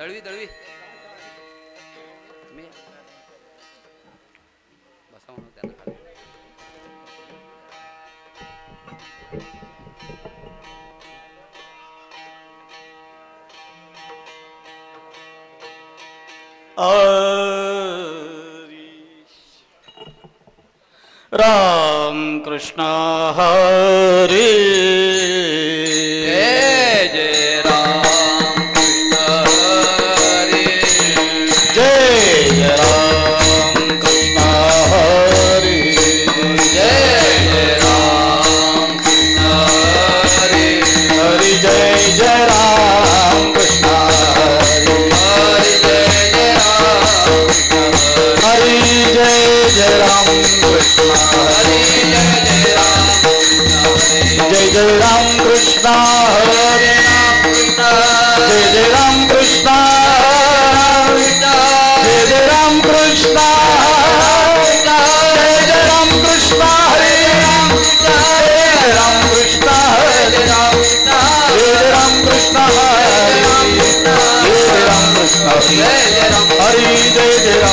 दळवी दळवी मी बसा म्हणून त्यांना खाली. राम कृष्ण हरे जय राम कृष्ण हरे जय राम कृष्ण हरे जय राम कृष्ण हरे हरि जय राम कृष्ण हरे हरि जय राम हरि जय राम कृष्ण हरि जय राम कृष्ण हरे जय राम कृष्ण जय राम कृष्ण जय राम कृष्ण हरे राम कृष्ण हरे राम कृष्ण हरे राम कृष्ण हरि जय राम हरि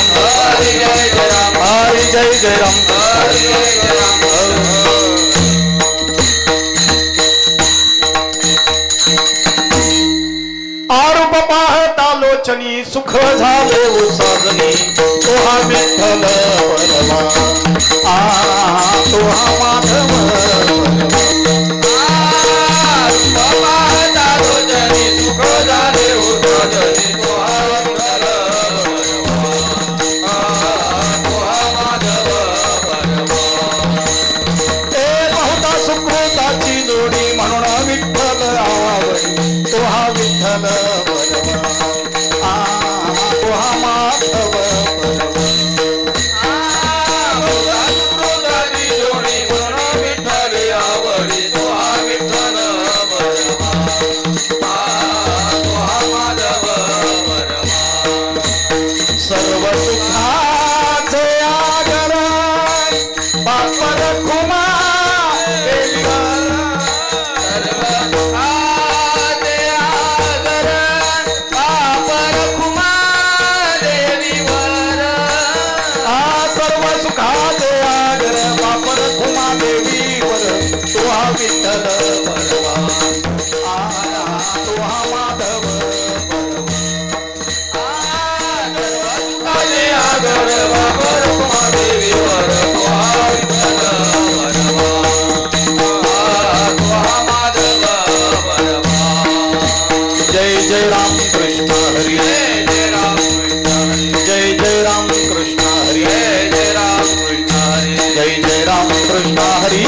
जय राम आरूप पाहता लोचनी सुख झाले साजनी तोहा विठ्ठल परवा तोहा माधव सुख झाले बहुता सुकृताची जोडी म्हणून विठ्ठल आवडी तोहा विठ्ठल परवा तोहा माधव सर्व सुखाचे आगर बापर खुमा सर्व सुखाचे आगर बापर खुमा देवीवर तुहा विठ्ठल परवा तुहा माधव जय जय राम कृष्ण हरि जय राम कृष्ण हरि जय राम कृष्ण हरि जय राम कृष्ण हरि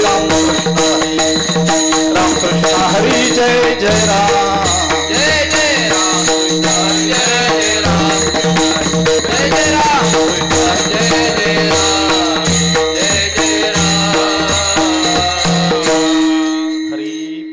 राम कृष्ण हरि जय राम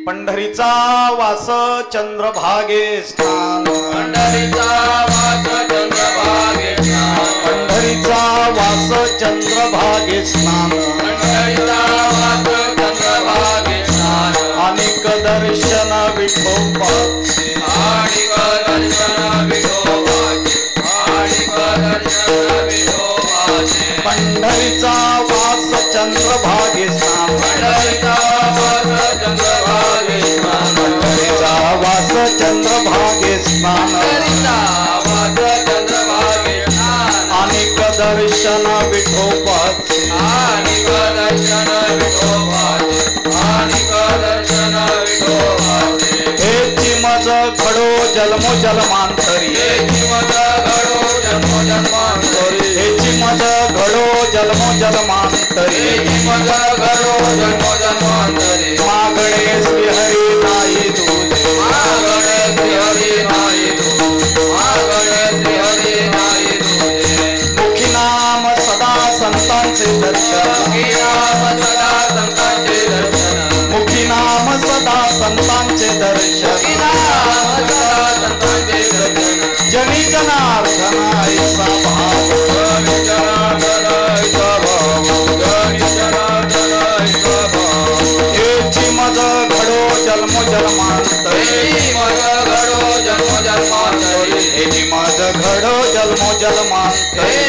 पंढरीचा वास चंद्रभागे स्थान पंढरीचा वास चंद्रभागे स्नान पंढरीचा वास चंद्रभागे स्नान पंढरीचा वास चंद्रभागे स्नान अनेक दर्शन विठोबाचे आणिक दर्शन विठोबाचे आणिक दर्शन विठोबाचे पंढरीचा वास चंद्रभागे स्नान पंढरीचा वास चंद्रभागे स्नान पंढरीचा वास चंद्रभागे स्नान पंढरीचा वास चंद्रभागे स्नान अनेक दर्शन विठोबाचे आणिक दर्शन विठोबाचे आणिक दर्शन विठोबाचे हेची मज घडो जन्मो जन्मांतरी हेची मज घडो जन्मो जन्मांतरी हेची मज घडो जन्मो जन्मांतरी हेची मज घडो जन्मो जन्मांतरी मागणे श्रीहरी नाही तुझे मागणे श्रीहरी नाही तुझे मागणे श्रीहरी नाही तुझे मुखी नाम सदा संतांचे दर्शन मुखी नाम सदा संतांचे दर्शन मुखी नाम सदा संतांचे दर्शन मुखी नाम सदा संतांचे दर्शन जनी जनार्दन ऐसा भाव जनी जनार्दन ऐसा भाव जनी जनार्दन ऐसा भाव हेची मज घडो जन्मो जन्मांतरी हेची मज घडो जन्मो जन्मांतरी जन्मो जन्मांतरी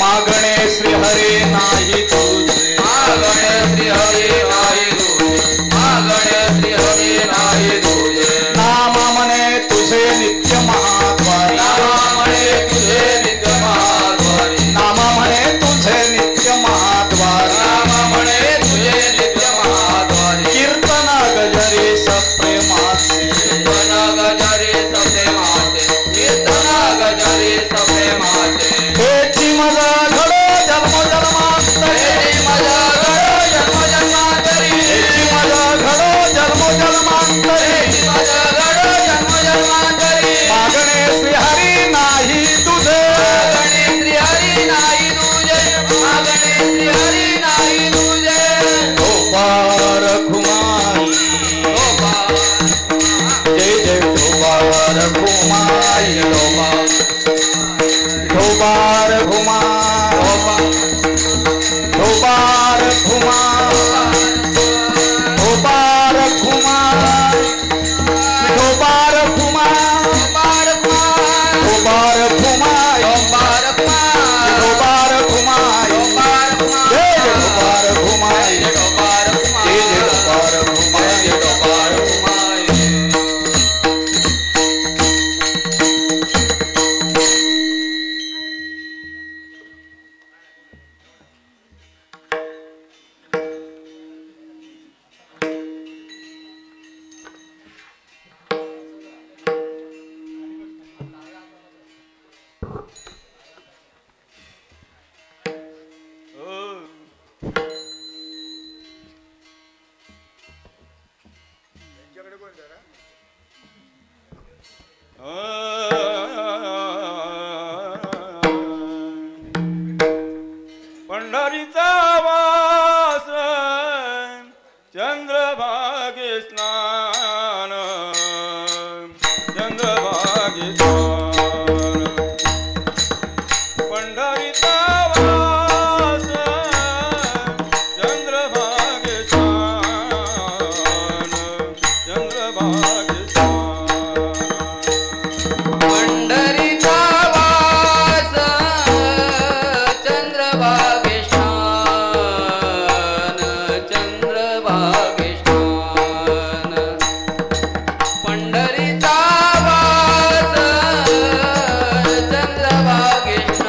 मागणे श्री हरी नाही तुझे मागणे श्री हरी नाही तुझे मागणे श्री हरी नाही तुझे नाम म्हणे तुझे नित्य महाद्वारी नाम म्हणे तुझे नित्य महाद्वारी नाम म्हणे तुझे नित्य महाद्वारी नाम म्हणे तुझे नित्य महाद्वारी कीर्तन गजरे सप्रेमाचे कीर्तन गजरे सप्रेमाचे कीर्तन गजरे सप्रेमाचे हेची मजा घडो जन्म जन्मांतरी हेची मजा घडो जन्म जन्मांतरी हेची मजा घडो जन्म जन्मांतरी हेची मजा घडो जन्म जन्मांतरी मागणे श्री हरी नाही तुझे मागणे श्री हरी नाही तुझे मागणे श्री हरी नाही तुझे गोपार घुमाई जय जय गोपार घुमाई गोपार घुमा गोपार घुमा गोपार घुमा गोपार घुमा गोपार घुमाई गोपार घुमाई जय जय गोपार घुमाई जय जय गोपार घुमाई पंढरीचा वास चंद्रभागे स्नान चंद्रभागे स्नान पंढरीचा वास चंद्रभागे स्नान चंद्रभागे स्नान पंढरीचा वास चंद्रभागेशान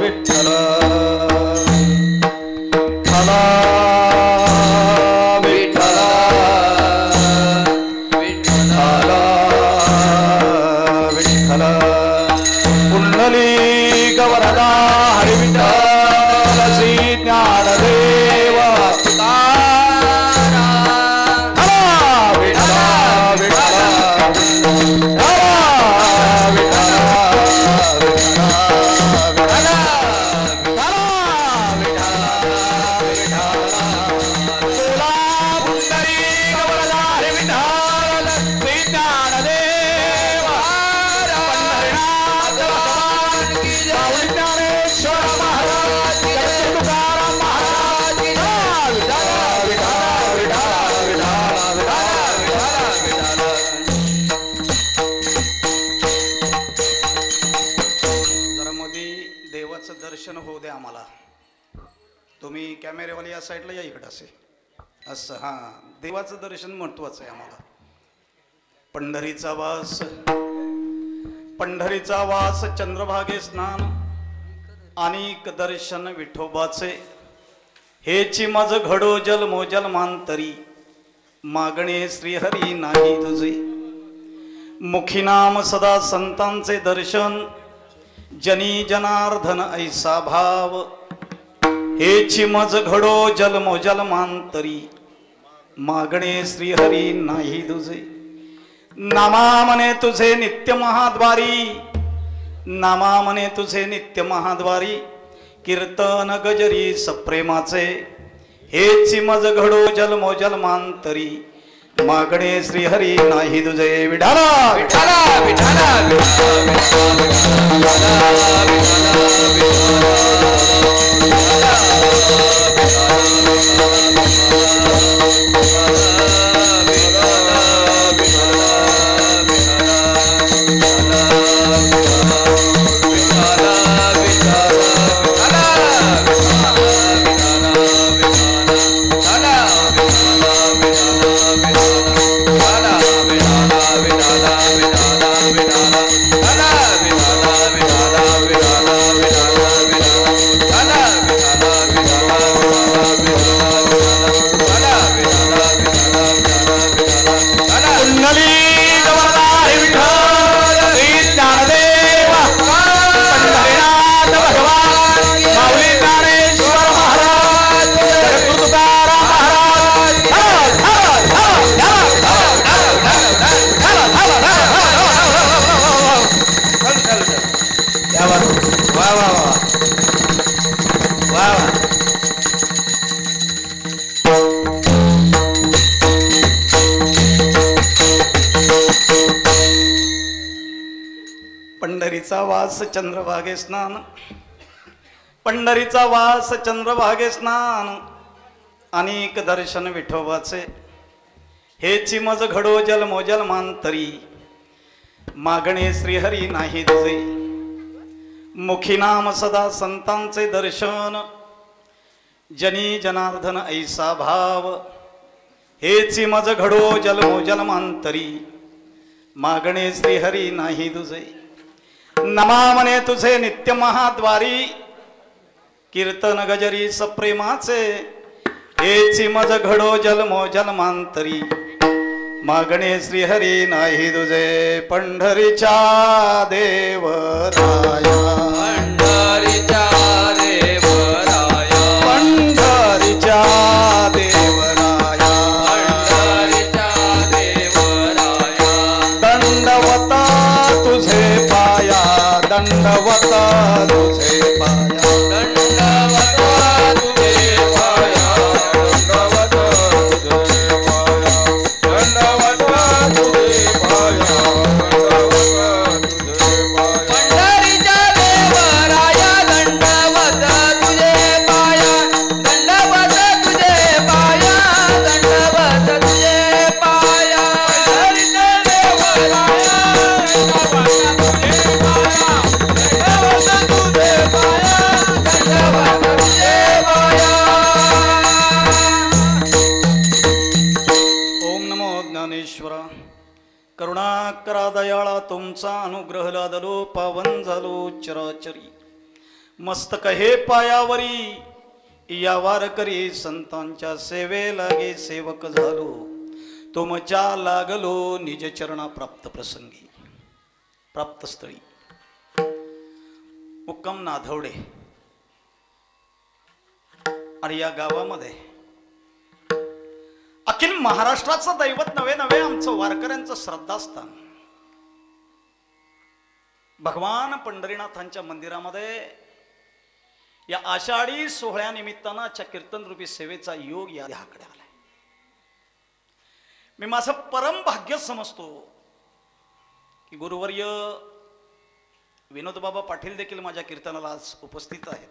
विठ्ठल विठ्ठला पुंडलिक वरदा हरि विठ्ठल श्री ज्ञानदेव तुकाराम विठ्ठला विठ्ठला दर्शन होऊ दे आम्हाला. तुम्ही कॅमेरेवाले या साईडला या इकडं असे असं हां देवाचं दर्शन महत्वाचं आहे आम्हाला. पंढरीचा वास चंद्रभागे स्नान अनेक दर्शन विठोबाचे हेची मज घडो जल मांतरी मागणे श्रीहरी नाही तुझे मुखी नाम सदा संतांचे दर्शन जनी जनार्दन ऐसा भाव हेची मज घडो जल मांतरी मागणे श्रीहरी नाही तुझे नामा मने तुझे नित्य महाद्वारी कीर्तन गजरी सप्रेमाचे हेची मज घडो जल मांतरी मागणे श्रीहरी नाही तुझे विठाला विठाला विठाला पंढरीचा वास चंद्रभागे स्नान अनेक दर्शन विठोबाचे हेची मज घडो जल मांतरी मागणे श्रीहरी नाही तुझे मुखी नाम सदा संतांचे दर्शन जनी जनार्दन ऐसा भाव हेची मज घडो जल मांतरी मागणे श्रीहरी नाही तुझे नमा मने तुझे नित्य महाद्वारी कीर्तन गजरी सप्रेमाचे हेची मज घडो जल मांतरी मागणे श्रीहरी नाही तुझे पंढरीच्या देवराया पंढरीच्या देवराया पंढरीच्या देवराया पंढरीच्या देवराया दंडवत तुझे पाया दंडवत तुझे पाया दंडवत तुझे पाया दंडवत तुझे पाया दंडवत तुझे पाया दंडवत तुझे पाया पंढरीच्या देवराया दंडवत तुझे पाया दंडवत तुझे पाया दंडवत तुझे पाया पंढरीच्या देवराया दंडवत तुझे पाया दंडवत तुझे पाया अनुग्रह लादलो पावन झालो चराचरी मस्तक हे पायावरी या वारकरी संतांच्या सेवे लागे सेवक झालो तुमच्या लागलो निज चरणा प्राप्त प्रसंगी प्राप्त स्थळी मुक्काम नाधवडे आणि या गावामध्ये अखिल महाराष्ट्राचं दैवत नवे नवे आमचं वारकऱ्यांचं श्रद्धास्थान भगवान पंढरीनाथांच्या मंदिरामध्ये या आषाढी सोहळ्यानिमित्तानं आजच्या कीर्तन रूपी सेवेचा योग या देहाकडे आलाय. मी माझं परम भाग्य समजतो की गुरुवर्य विनोद बाबा पाटील देखील माझ्या कीर्तनाला आज उपस्थित आहेत.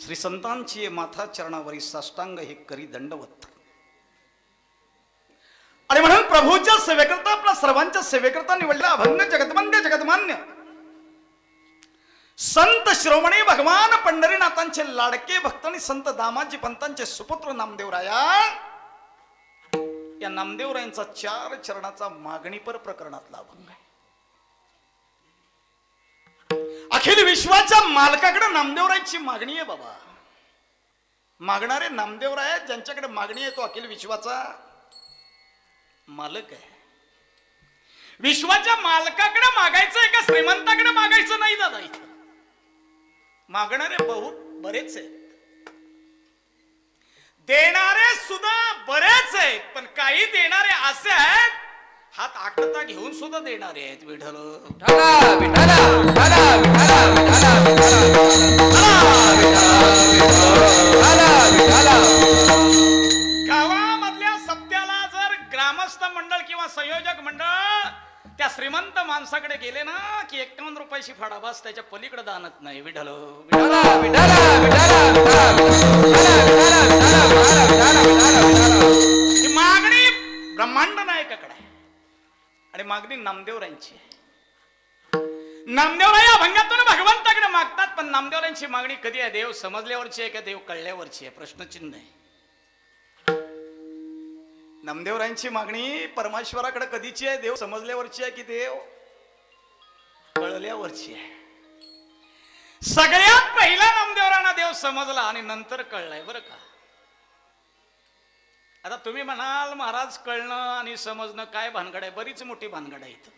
श्री संतांची माथा चरणावरी साष्टांग हे करी दंडवत आणि म्हणून प्रभूच्या सेवेकरता आपल्या सर्वांच्या सेवेकरता निवडलेला अभंग जगतवंद्य जगतमान्य संत शिरोमणी भगवान पंढरीनाथांचे लाडके भक्त आणि संत दामाजी पंतांचे सुपुत्र नामदेवराया या नामदेवरायांचा 4 चरणाचा मागणीपर प्रकरणातला अभंग आहे. अखिल विश्वाच्या मालकाकडे नामदेवरायांची मागणी आहे बाबा. मागणारे नामदेवराय आहेत, ज्यांच्याकडे मागणी आहे तो अखिल विश्वाचा मालक आहे. विश्वाच्या मालकाकडे मागायचं का श्रीमंताकडे मागायचं नाही दादा. इथं मागणारे बहुत बरेच आहेत, देणारे सुद्धा बरेच आहेत, पण काही देणारे असे आहेत हात आकता घेऊन सुद्धा देणारे आहेत. विठ्ठल विठ्ठला विठ्ठला विठ्ठला विठ्ठला विठ्ठला गावामधल्या सप्त्याला जर ग्रामस्थ मंडळ किंवा संयोजक मंडळ त्या श्रीमंत माणसाकडे गेले ना की 51 रुपयाची फाडा बस, त्याच्या पलीकडे दानत नाही. विठ्ठल विठ्ठला विठ्ठला ही मागणी ब्रह्मांड नायकाकडे आहे आणि मागणी नामदेवरायांची आहे. नामदेवराय अभंगातून भगवंताकडे मागतात, पण नामदेवरायांची मागणी कधी आहे? देव समजल्यावरची आहे का देव कळल्यावरची आहे? प्रश्नचिन्ह आहे. नामदेवरायांची मागणी परमेश्वराकडे कधीची आहे? देव समजल्यावरची आहे की देव कळल्यावरची आहे? सगळ्यात पहिला नामदेवरांना देव समजला आणि नंतर कळलाय बरं का. आता तुम्ही म्हणाल महाराज कळणं आणि समजणं काय भानगड आहे? बरीच मोठी भानगड आहे, इथं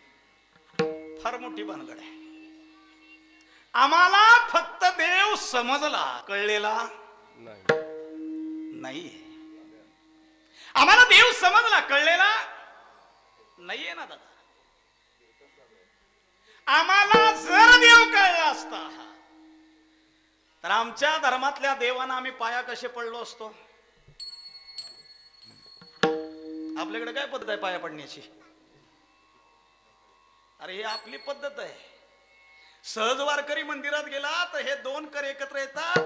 फार मोठी भानगड आहे. आम्हाला फक्त देव समजला, कळलेला नाही. आम्हाला देव समजला, कळलेला नाहीये ना दादा. आम्हाला जर देव कळला असता तर आमच्या धर्मातल्या देवांना आम्ही पाया कसे पडलो असतो? आपल्याकडे काय पद्धत आहे पाया पडण्याची? अरे ही आपली पद्धत आहे. सहज वारकरी मंदिरात गेला तर हे 2 कर एकत्र येतात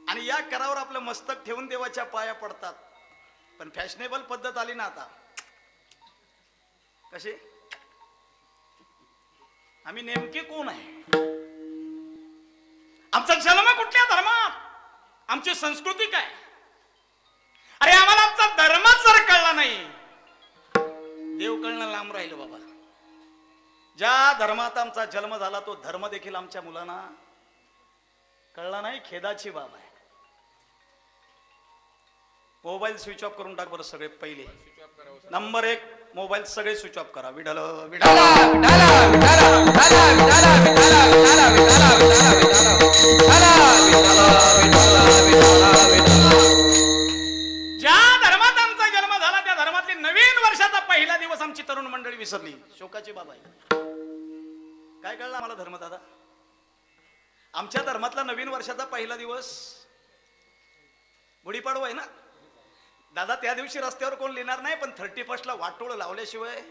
आणि या करावर आपलं मस्तक ठेवून देवाच्या पाया पडतात. पण फॅशनेबल पद्धत आली ना आता. कशी? आम्ही नेमके कोण आहे? आमचा जन्म कुठल्या धर्मात? आमची संस्कृती काय? अरे आम्हाला आमचा धर्मच जर कळला नाही, देव कळणं लांब राहिलं बाबा. ज्या धर्मात आमचा जन्म झाला तो धर्म देखील आमच्या मुलांना कळला नाही. खेदाची बाब आहे. मोबाईल स्विच ऑफ करून टाक बरं सगळे. पहिले नंबर 1 मोबाईल सगळे स्विच ऑफ करा. विठ्ठल विठ्ठल ज्या धर्मात आमचा जन्म झाला त्या धर्मातली नवीन वर्षाचा पहिला दिवस आमची तरुण मंडळी विसरली. शोकाची बाब आहे. काय कळलं आम्हाला धर्म दादा? आमच्या धर्मातला नवीन वर्षाचा पहिला दिवस गुढीपाडवा आहे ना दादा. त्या दिवशी रस्त्यावर कोण लिहिणार नाही, पण 31 ला वाटोळ लावल्याशिवाय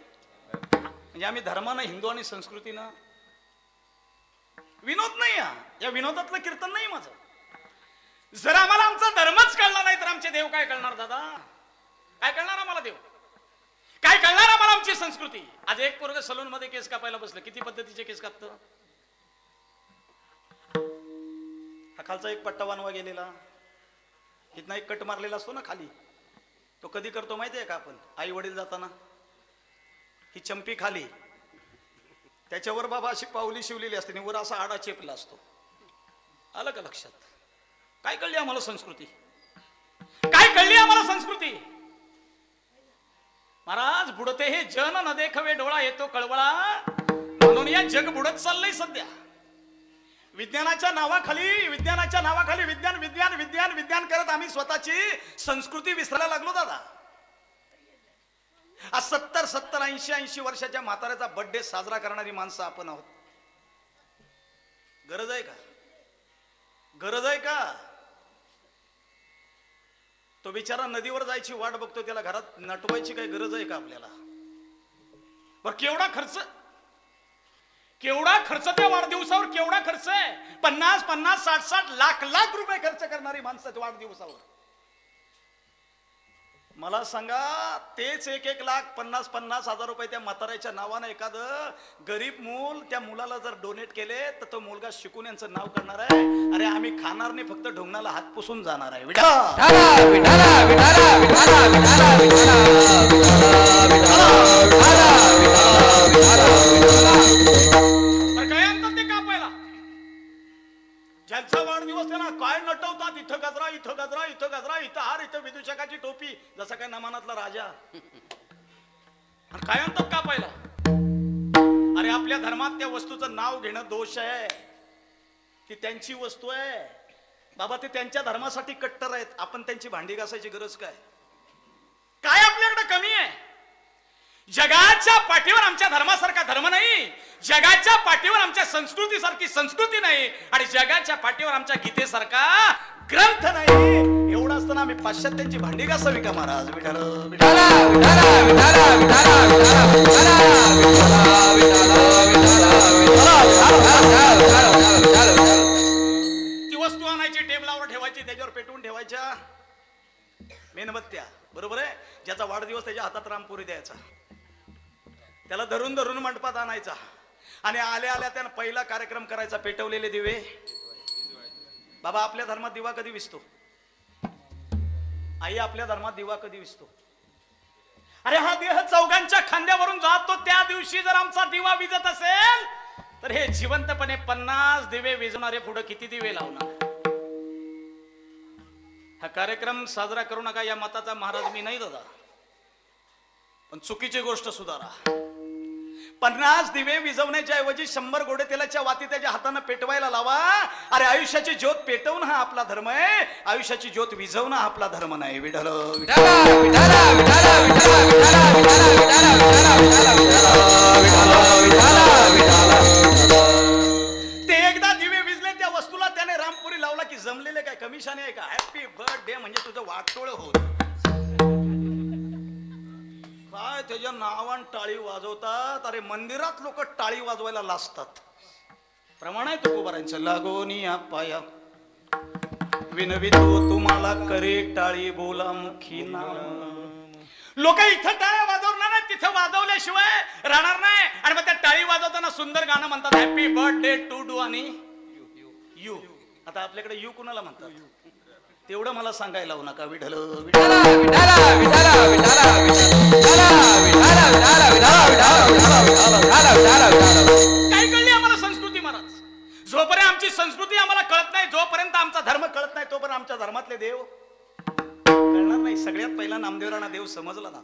म्हणजे आम्ही धर्मानं, हिंदू आणि संस्कृतीनं विनोद नाही. या विनोदातलं कीर्तन नाही माझं. जर आम्हाला आमचा धर्मच कळला नाही तर आमचे देव काय कळणार दादा? काय कळणार आम्हाला देव? काय कळणार आम्हाला आमची संस्कृती? आज एक पोरग सलून मध्ये केस कापायला बसलं, किती पद्धतीचे केस कापतं? हा खालचा एक पट्टा वानवा गेलेला, इथनं एक कट मारलेला असतो ना खाली, तो कधी करतो माहितीये का आपण? आई वडील जाताना ही चंपी खाली त्याच्यावर बाबा अशी पावली शिवलेली असते आणि वर असा आडा चेपला असतो. आलं का लक्षात? काय कळली आम्हाला संस्कृती? काय कळली आम्हाला संस्कृती? महाराज बुडते हे जन न देखवे डोळा येतो कळवळा, म्हणून या जग बुडत चाललंय सध्या. विज्ञानाच्या नावाखाली विज्ञान विज्ञान विज्ञान विज्ञान करत आम्ही स्वतःची संस्कृती विसरायला लागलो दादा. आज 70 80 वर्षाच्या म्हाताऱ्याचा बर्थडे साजरा करणारी माणसं आपण आहोत. गरज आहे का? गरज आहे का? तो बिचारा नदीवर जायची वाट बघतो, त्याला घरात नटवायची काही गरज आहे का आपल्याला? बर केवढा खर्च त्या वाढदिवसावर, केवढा खर्च आहे? 50 60 लाख रुपये खर्च करणारी माणसं वाढदिवसावर. मला सांगा, तेच 1 लाख 50 हजार रुपये त्या म्हाताऱ्याच्या नावानं एखादं गरीब मूल, त्या मुलाला जर डोनेट केले तर तो मुलगा शिकून यांचं नाव करणार आहे. अरे आम्ही खाणार नाही, फक्त ढोंगणाला हात पुसून जाणार आहे. काय आणतात ते कापायला? ज्यांचा वाढदिवस त्यांना काय नटवतात, इथं गजरा इथं गजरा इथं गजरा, इथं हार, इथं विदूषकाची टोपी, जसा काय नमानातला राजा. आणि काय आणतात कापायला? अरे आपल्या धर्मात त्या वस्तूचं नाव घेणं दोष आहे. ती त्यांची वस्तू आहे बाबा, ते त्यांच्या धर्मासाठी कट्टर आहेत. आपण त्यांची भांडी घासायची गरज काय? काय आपल्याकडे कमी आहे? जगाच्या पाठीवर आमच्या धर्मासारखा धर्म नाही, जगाच्या पाठीवर आमच्या संस्कृतीसारखी संस्कृती नाही, आणि जगाच्या पाठीवर आमच्या गीतेसारखा ग्रंथ नाही. एवढं असताना आम्ही पाश्चात्यांची भांडी घासावी का महाराज? ती वस्तू आणायची, टेबलावर ठेवायची, त्याच्यावर पेटवून ठेवायच्या मेणबत्त्या, बरोबर आहे. ज्याचा वाढदिवस त्याच्या हातात रामपुरी द्यायचा, त्याला धरून धरून मंडपात आणायचा, आणि आल्या आल्या त्यानं पहिला कार्यक्रम करायचा पेटवलेले दिवे. बाबा आपल्या धर्मात दिवा कधी विसतो? आई आपल्या धर्मात दिवा कधी विसतो? अरे हा देह चौघांच्या खांद्यावरून जातो, त्या दिवशी जर आमचा दिवा विजत असेल तर हे जिवंतपणे 50 दिवे विजवणारे पुढे किती दिवे लावणार? हा कार्यक्रम साजरा करू नका या मताचा महाराज मी नाही दादा, पण चुकीची गोष्ट सुधारा. 50 दिवे विजवण्याच्या ऐवजी 100 गोडे तेलाच्या वाती त्याच्या हाताने पेटवायला लावा. अरे आयुष्याची ज्योत पेटवणं हा आपला धर्म आहे, आयुष्याची ज्योत विझवणं हा आपला धर्म नाही. विठ्ठल ते एकदा दिवे विजले, त्या वस्तूला त्याने रामपुरी लावला की जमलेले काय कमिशन आहे का? हॅपी बर्थडे म्हणजे तुझं वाटोळ होत काय? त्याच्या नावान टाळी वाजवतात. अरे मंदिरात लोक टाळी वाजवायला लाजतात. प्रमाण आहे तुकोबारांचं, लागोनी पाया विनवितो तुम्हाला करे टाळी बोला मुखी नाम. लोक इथं टाळ्या वाजवणार नाही, तिथं वाजवल्याशिवाय राहणार नाही. आणि मग त्या टाळी वाजवताना सुंदर गाणं म्हणतात, हॅपी बर्थडे टू डू आणि यू. आता आपल्याकडे यू कुणाला म्हणतात तेवढं मला सांगायला लावू नका. विठ्ठल काय कळली आम्हाला संस्कृती महाराज? जोपर्यंत आमची संस्कृती आम्हाला कळत नाही, जोपर्यंत आमचा धर्म कळत नाही, तोपर्यंत आमच्या धर्मातले देव कळणार नाही. सगळ्यात पहिला नामदेवराणा देव समजला ना,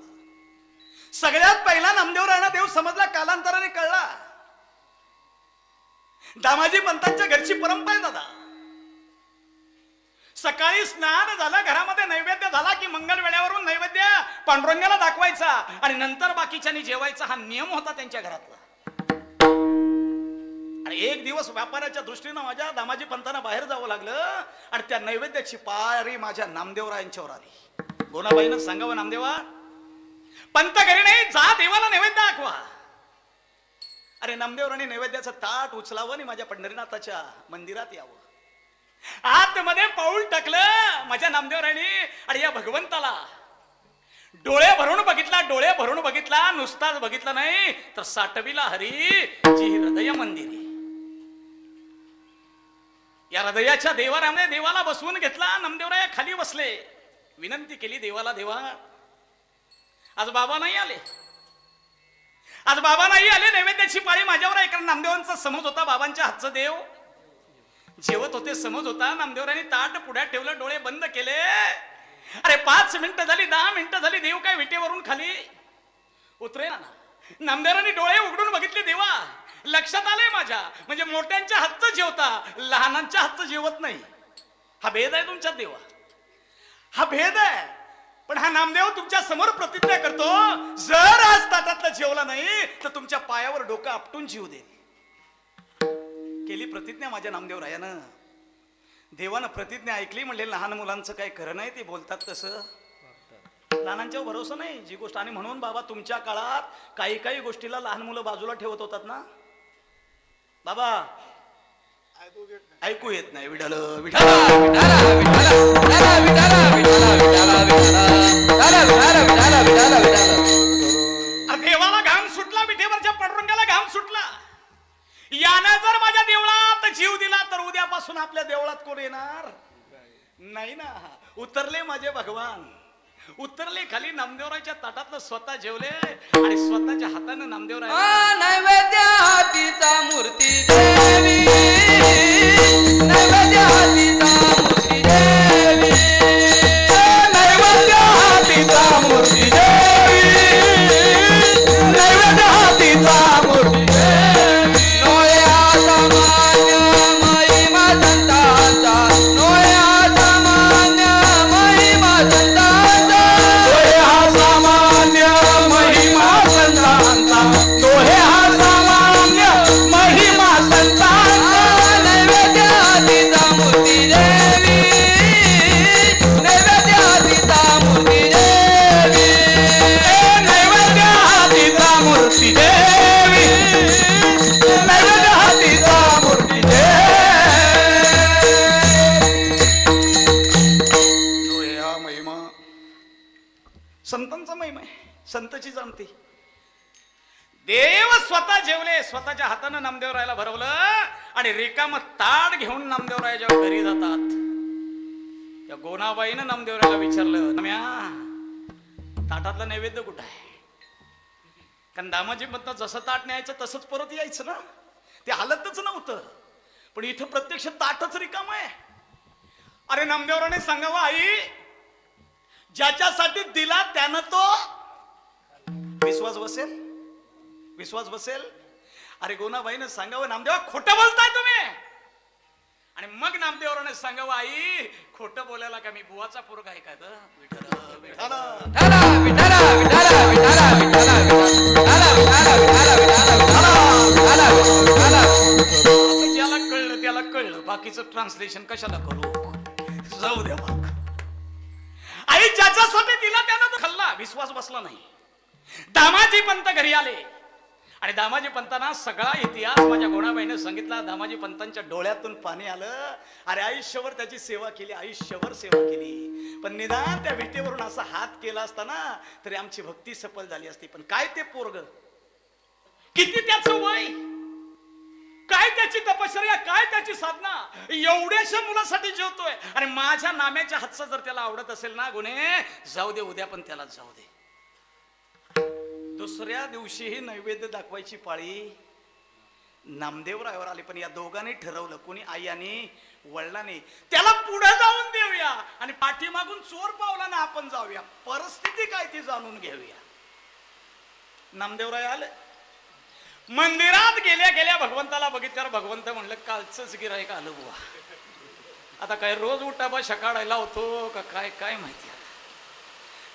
सगळ्यात पहिला नामदेवराणा देव समजला, कालांतराने कळला. दामाजी पंतांच्या घरची परंपरा आहे दादा. सकाळी स्नान झालं, घरामध्ये नैवेद्य झाला की मंगल वेळेवरून नैवेद्य पांडुरंगाला दाखवायचा आणि नंतर बाकीच्यांनी जेवायचा, हा नियम होता त्यांच्या घरातला. आणि एक दिवस व्यापाराच्या दृष्टीनं माझ्या दामाजी पंतांना बाहेर जावं लागलं आणि त्या नैवेद्याची पारी माझ्या नामदेवरायांच्यावर आली. गोनाबाईनं सांगावं, नामदेवा पंत घरी नाही, जा देवाला नैवेद्य दाखवा. अरे नामदेवराणी नैवेद्याचं ताट उचलावं आणि माझ्या पंढरीनाथाच्या मंदिरात यावं. आतमध्ये पाऊल टाकलं माझ्या नामदेवराणी आणि या भगवंताला डोळे भरून बघितला, नुसताच बघितला नाही तर साठविला हरी जी हृदय मंदिरी. या हृदयाच्या देवारामध्ये देवाला बसवून घेतला. नामदेवराया खाली बसले, विनंती केली देवाला, देवा आज बाबा नाही आले, आज बाबा नाही आले, नैवेद्याची पाळी माझ्यावर आहे. कारण नामदेवांचा समज होता, बाबांच्या हातचं देव जेवत होते, समज होता. नामदेवरांनी ताट पुढ्यात ठेवलं, डोळे बंद केले. अरे 5 मिनिटं झाली, 10 मिनिटं झाली, देव काय विटेवरून खाली उतरे ना. नामदेवरांनी डोळे उघडून बघितले, देवा लक्षात आलंय माझ्या, म्हणजे मोठ्यांच्या हातचं जेवता, लहानांच्या हातचं जेवत नाही. हा भेद आहे तुमच्यात देवा, हा भेद आहे. पण हा नामदेव तुमच्या समोर प्रतिज्ञा करतो, जर आज ताटातला जेवला नाही तर तुमच्या पायावर डोकं आपटून जीव दे. केली प्रतिज्ञा माझ्या नामदेवरायानं. देवानं प्रतिज्ञा ऐकली, म्हणले लहान मुलांचं काय खरं नाही, ते बोलतात तसं. लहानांच्यावर भरोसा नाही जी गोष्ट. आणि म्हणून बाबा तुमच्या काळात काही काही गोष्टीला लहान मुलं बाजूला ठेवत होतात ना बाबा, ऐकू येत नाही. विठाल विठाल देवाला घाम सुटला, विठेवरच्या पांडुरंगाला घाम सुटला. यानं जर माझ्या देवळात जीव दिला तर उद्यापासून आपल्या देवळात कोण येणार नाही ना. उतरले माझे भगवान, उतरले खाली. नामदेवरायच्या ताटातलं स्वतः जेवले आणि स्वतःच्या हाताने नामदेवराय नैवेद्य हातीचा मूर्ती देवी, नैवेद्य हातीचा मूर्ती देवी, नैवेद्य हातीचा मूर्ती देवी, नैवेद्य हातीचा मूर्ती देवी. नोया सामान्य महिमा संतांचा, नोया सामान्य महिमा संतांचा, सामान्य महिमा संतांचा, डोळे हा सामान्य महिमा संतांचा. नैवेद्य हातीचा मूर्ती देवी, नैवेद्य हातीचा मूर्ती देवी, नैवेद्य हातीचा मूर्ती देवी, नैवेद्य हातीचा मूर्ती देवी. हा महिमा संतांचा महिमा आहे, संतची जाणती. देव स्वतः जेवले, स्वतःच्या हातानं नामदेवरायाला भरवलं आणि रिकाम ताट घेऊन नामदेवरायाच्या घरी जातात. त्या गोनाबाईनं नामदेवरायाला विचारलं, नम्या ताटातलं नैवेद्य कुठं आहे? कारण दामाजी म्हणतात जसं ताट न्यायचं तसंच परत यायचं ना, ते हालतच नव्हतं. पण इथं प्रत्यक्ष ताटच रिकाम आहे. अरे नामदेवरायाने सांगावं, आई ज्याच्यासाठी दिला त्यानं तो विश्वास बसेल, विश्वास बसेल. अरे गोनाबाईनं सांगावं, नामदेवा खोटं बोलताय तुम्ही. आणि मग नामदेवराने सांगावं, आई खोटं बोलायला का मी बुवाचा पोरगा आहे का? ज्याला कळलं त्याला कळलं, बाकीचं ट्रान्सलेशन कशाला करू, जाऊ द्या मग. आई ज्याच्यासाठी दिला त्यानं तो खाल्ला, विश्वास बसला नाही. दामाजी पंत घरी आले आणि दामाजी पंतांना सगळा इतिहास माझ्या गोणाबाईने सांगितला. दामाजी पंतांच्या डोळ्यातून पाणी आलं. अरे आयुष्यभर त्याची सेवा केली, आयुष्यभर सेवा केली, पण निदान त्या विटेवरून असा हात केला असताना तरी आमची भक्ती सफल झाली असती. पण काय ते पोरग, किती त्याचं वय, काय त्याची तपश्चर्या, काय त्याची साधना, एवढ्याशा मुलासाठी जेवतोय. आणि माझ्या नाम्याच्या हातचं जर त्याला आवडत असेल ना गुन्हे, जाऊ दे, उद्या पण त्याला जाऊ दे. दुसऱ्या दिवशीही नैवेद्य दाखवायची पाळी नामदेवरायावर आली. पण या दोघांनी ठरवलं, कोणी आई आणि वडिलांनी, त्याला पुढे जाऊन देऊया आणि पाठीमागून चोर पावला ना आपण जाऊया, परिस्थिती काय ती जाणून घेऊया. नामदेवराय आले, मंदिरात गेल्या गेल्या भगवंताला बघितल्यावर भगवंत म्हणलं, कालचंच गिराईक आलं बुवा, आता काय रोज उठाबा शकाळायला होतो का काय, काय माहिती.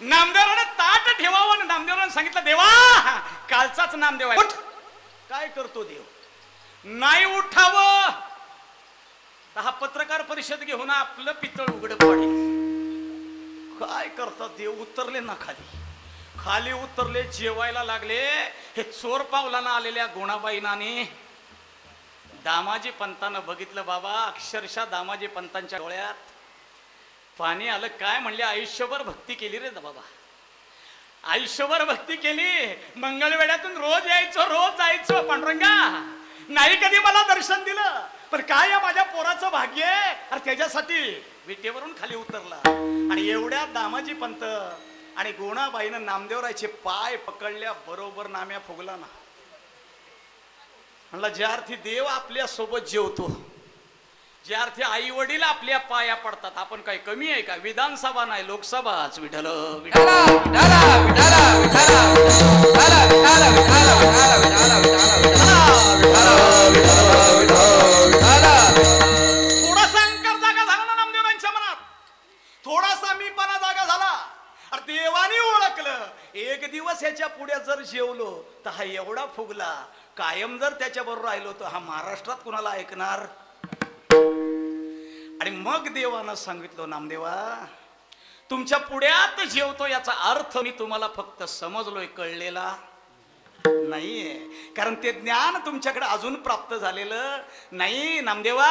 नामदेवराने ताट ठेवावं, नामदेवराने सांगितलं, देवा कालचाच नामदेव आहे. काय करतो देव, नाही उठावं तर हा पत्रकार परिषद घेऊन आपलं पितळ उघड पडेल. काय करतात देव, उतरले ना खाली, खाली उतरले, जेवायला लागले. हे चोर पावलाना आलेल्या गोणाबाईनाने दामाजी पंतानं बघितलं. बाबा अक्षरशः दामाजी पंतांच्या डोळ्यात पाणी आलं. काय म्हणले, आयुष्यभर भक्ती केली रे बाबा, आयुष्यभर भक्ती केली, मंगळवेड्यातून रोज यायचो, रोज जायचो, पांडुरंगा नाही कधी मला दर्शन दिलं, पण काय या माझ्या पोराचं भाग्य आहे. अरे त्याच्यासाठी विटेवरून खाली उतरला. आणि एवढ्या दामाजी पंत आणि गुणाबाईनं नामदेवरायचे पाय पकडल्या बरोबर नाम्या फुगला ना. म्हणला ज्या अर्थी देव आपल्या सोबत जेवतो, ज्या अर्थी आई वडील आपल्या पाया पडतात, आपण काही कमी आहे का? विधानसभा नाही, लोकसभाच. विठ्ठल विठ्ठल थोडासा अंकार जागा झाला ना नामदेवरांच्या मनात, थोडासा मीपणा जागा झाला. अरे देवाने ओळखलं, एक दिवस ह्याच्या पुढे जर जेवलो तर हा एवढा फुगला, कायम जर त्याच्या बरोबर राहिलो तर हा महाराष्ट्रात कुणाला ऐकणार? आणि मग देवानं सांगितलं, नामदेवा तुमच्या पुढ्यात जेवतो याचा अर्थ मी तुम्हाला फक्त समजलोय, कळलेला नाहीये. कारण ते ज्ञान तुमच्याकडे अजून प्राप्त झालेलं नाही. नामदेवा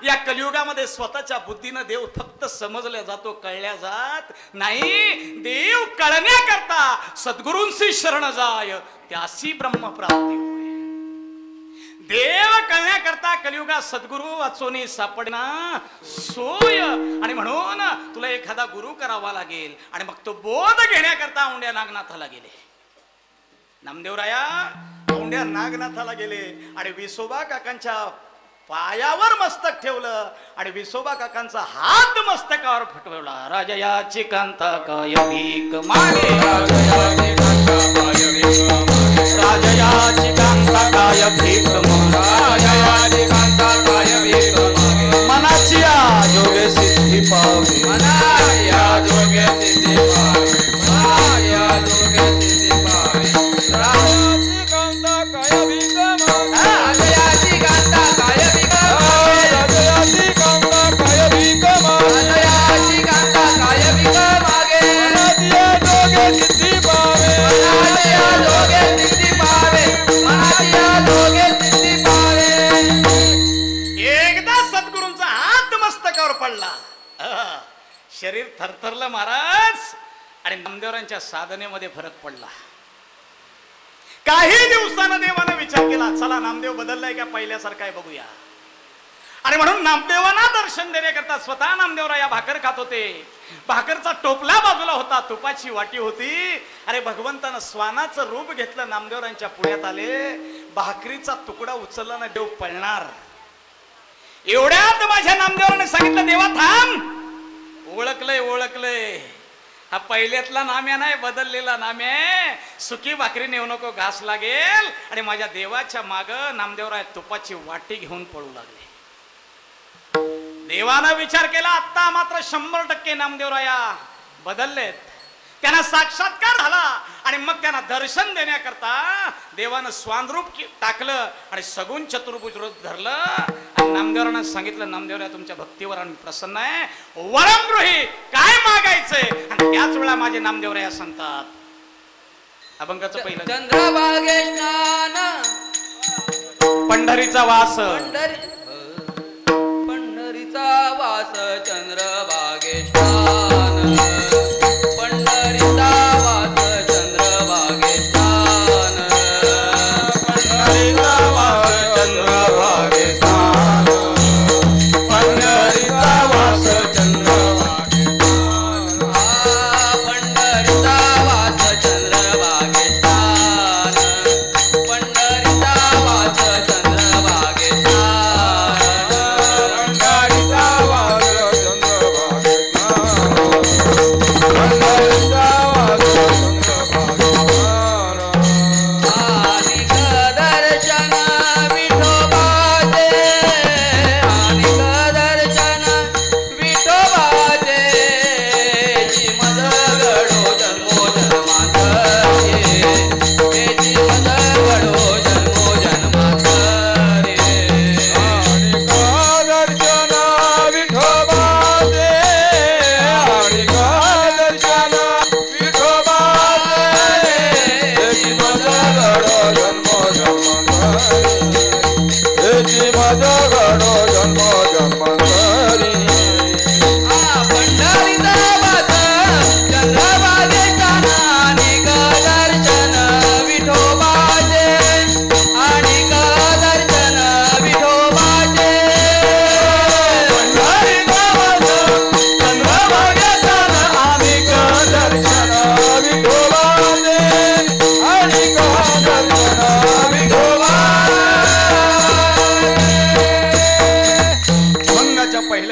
या कलियुगामध्ये स्वतःच्या बुद्धीनं देव फक्त समजल्या जातो, कळल्या जात नाही. देव कळण्याकरता सद्गुरूंशी शरण जाय, त्यासी ब्रह्मप्राप्ती होय. देव कळण्याकरता कलियुगात सद्गुरु वाचोनी सापडना सोय. आणि म्हणून तुला एखादा गुरु करावा लागेल. आणि मग तो बोध घेण्याकरता औंढ्या नागनाथाला गेले. नामदेवराया औंढ्या नागनाथाला गेले आणि विसोबा काकांच्या पायावर मस्तक ठेवलं आणि विसोबा काकांचा हात मस्तकावर फटवला. राजयाची कांता काय भीक मागे, राजयाची कांता काय भीक मागे, मनाची जोगे सिद्धी पावे, जोगे सिद्धी पावे, जोगे सिद्धी पावे. राजाची कांता काय भीक मागे, राजयाची कांता काय भीक मागे, राजाची कांता काय भीक मागे, राजयाची कांता काय भीक मागे. मनाची जोगे सिद्धी पावे, जोगे सिद्धी पावे, मनाची जोगे सिद्धी पावे. एकदा सद्गुरूंचा हात मस्तकावर पडला, शरीर थरथरलं महाराज. आणि नामदेवरांच्या साधनेमध्ये फरक पडला. काही दिवसानं देवानं विचार केला, चला नामदेव बदललाय का पहिल्यासारखा आहे बघूया. आणि म्हणून नामदेवांना दर्शन देण्याकरता स्वतः नामदेवराया भाकर खात होते. भाकरचा टोपला बाजूला होता, तुपाची वाटी होती. अरे भगवंतानं स्वानाचं रूप घेतलं, नामदेवरांच्या पुढ्यात आले. भाकरीचा तुकडा उचलला ना देव पळणार. एवढ्यात माझ्या नामदेवाने सांगितलं, देवा थांब, ओळखलंय ओळखलंय, हा पहिल्यातला नाम्या नाही, बदललेला नाम्या. सुकी भाकरी नेऊ नको, घास लागेल. आणि माझ्या देवाच्या माग नामदेवराय तुपाची वाटी घेऊन पळू लागले. देवानं विचार केला, आता मात्र 100% नामदेवराया बदललेत. त्यांना साक्षात्कार झाला. आणि मग त्यांना दर्शन देण्याकरता देवानं स्वानरूप टाकलं आणि सगुण चतुर्भुज रूप धरलं. आणि नामदेवरानं सांगितलं, नामदेवराया तुमच्या भक्तीवर आम्ही प्रसन्न आहे, वरमगृही काय मागायचंय? आणि त्याच वेळा माझे नामदेवराया सांगतात, अभंगाचं पहिलं, चंद्रभागे स्नान, पंढरीचा वास, पंढरीचा वास, चंद्रभागे स्नान, पंढरीचा वास, चंद्रभागे स्नान, पंढरीचा वास, चंद्रभागे स्नान, पंढरीचा वास, चंद्रभागे स्नान, पंढरीचा वास, चंद्रभागे स्नान, पंढरीचा वास, चंद्रभागे स्नान, पंढरीचा वास चंद्रभागे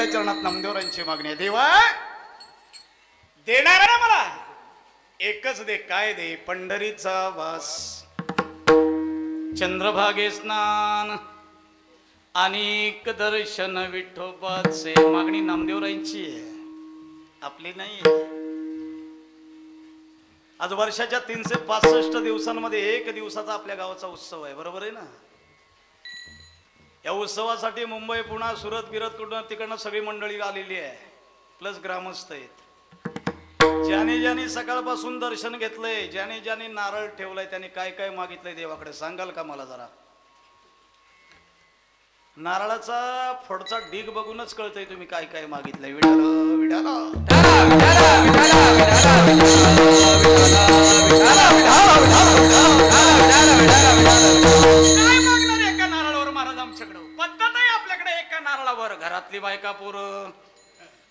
चरणात नामदेवरांची मागणी आहे. देवा देणार ना मला एकच दे, काय दे? पंढरीचा वास, चंद्रभागे स्नान, अनेक दर्शन विठोबाचे. मागणी नामदेवरांची आहे, आपली नाही. आज वर्षाच्या 365 दिवसांमध्ये एक दिवसाचा आपल्या गावाचा उत्सव आहे, बरोबर आहे ना? या उत्सवासाठी मुंबई, पुणे, सुरत, बिरत कुठं तिकडनं सगळी मंडळी आलेली आहे, प्लस ग्रामस्थ आहेत. ज्याने ज्याने सकाळपासून दर्शन घेतलंय, ज्याने ज्याने नारळ ठेवलाय, त्याने काय काय मागितलंय देवाकडे सांगाल का मला जरा? नारळाचा फडचा ढीग बघूनच कळतंय तुम्ही काय काय मागितलंय. विठाल विठाल काय मागणार एका नारळावर महाराज आमच्याकडे? पद्धत आहे आपल्याकडे एका नारळावर घरातली बायका पोरं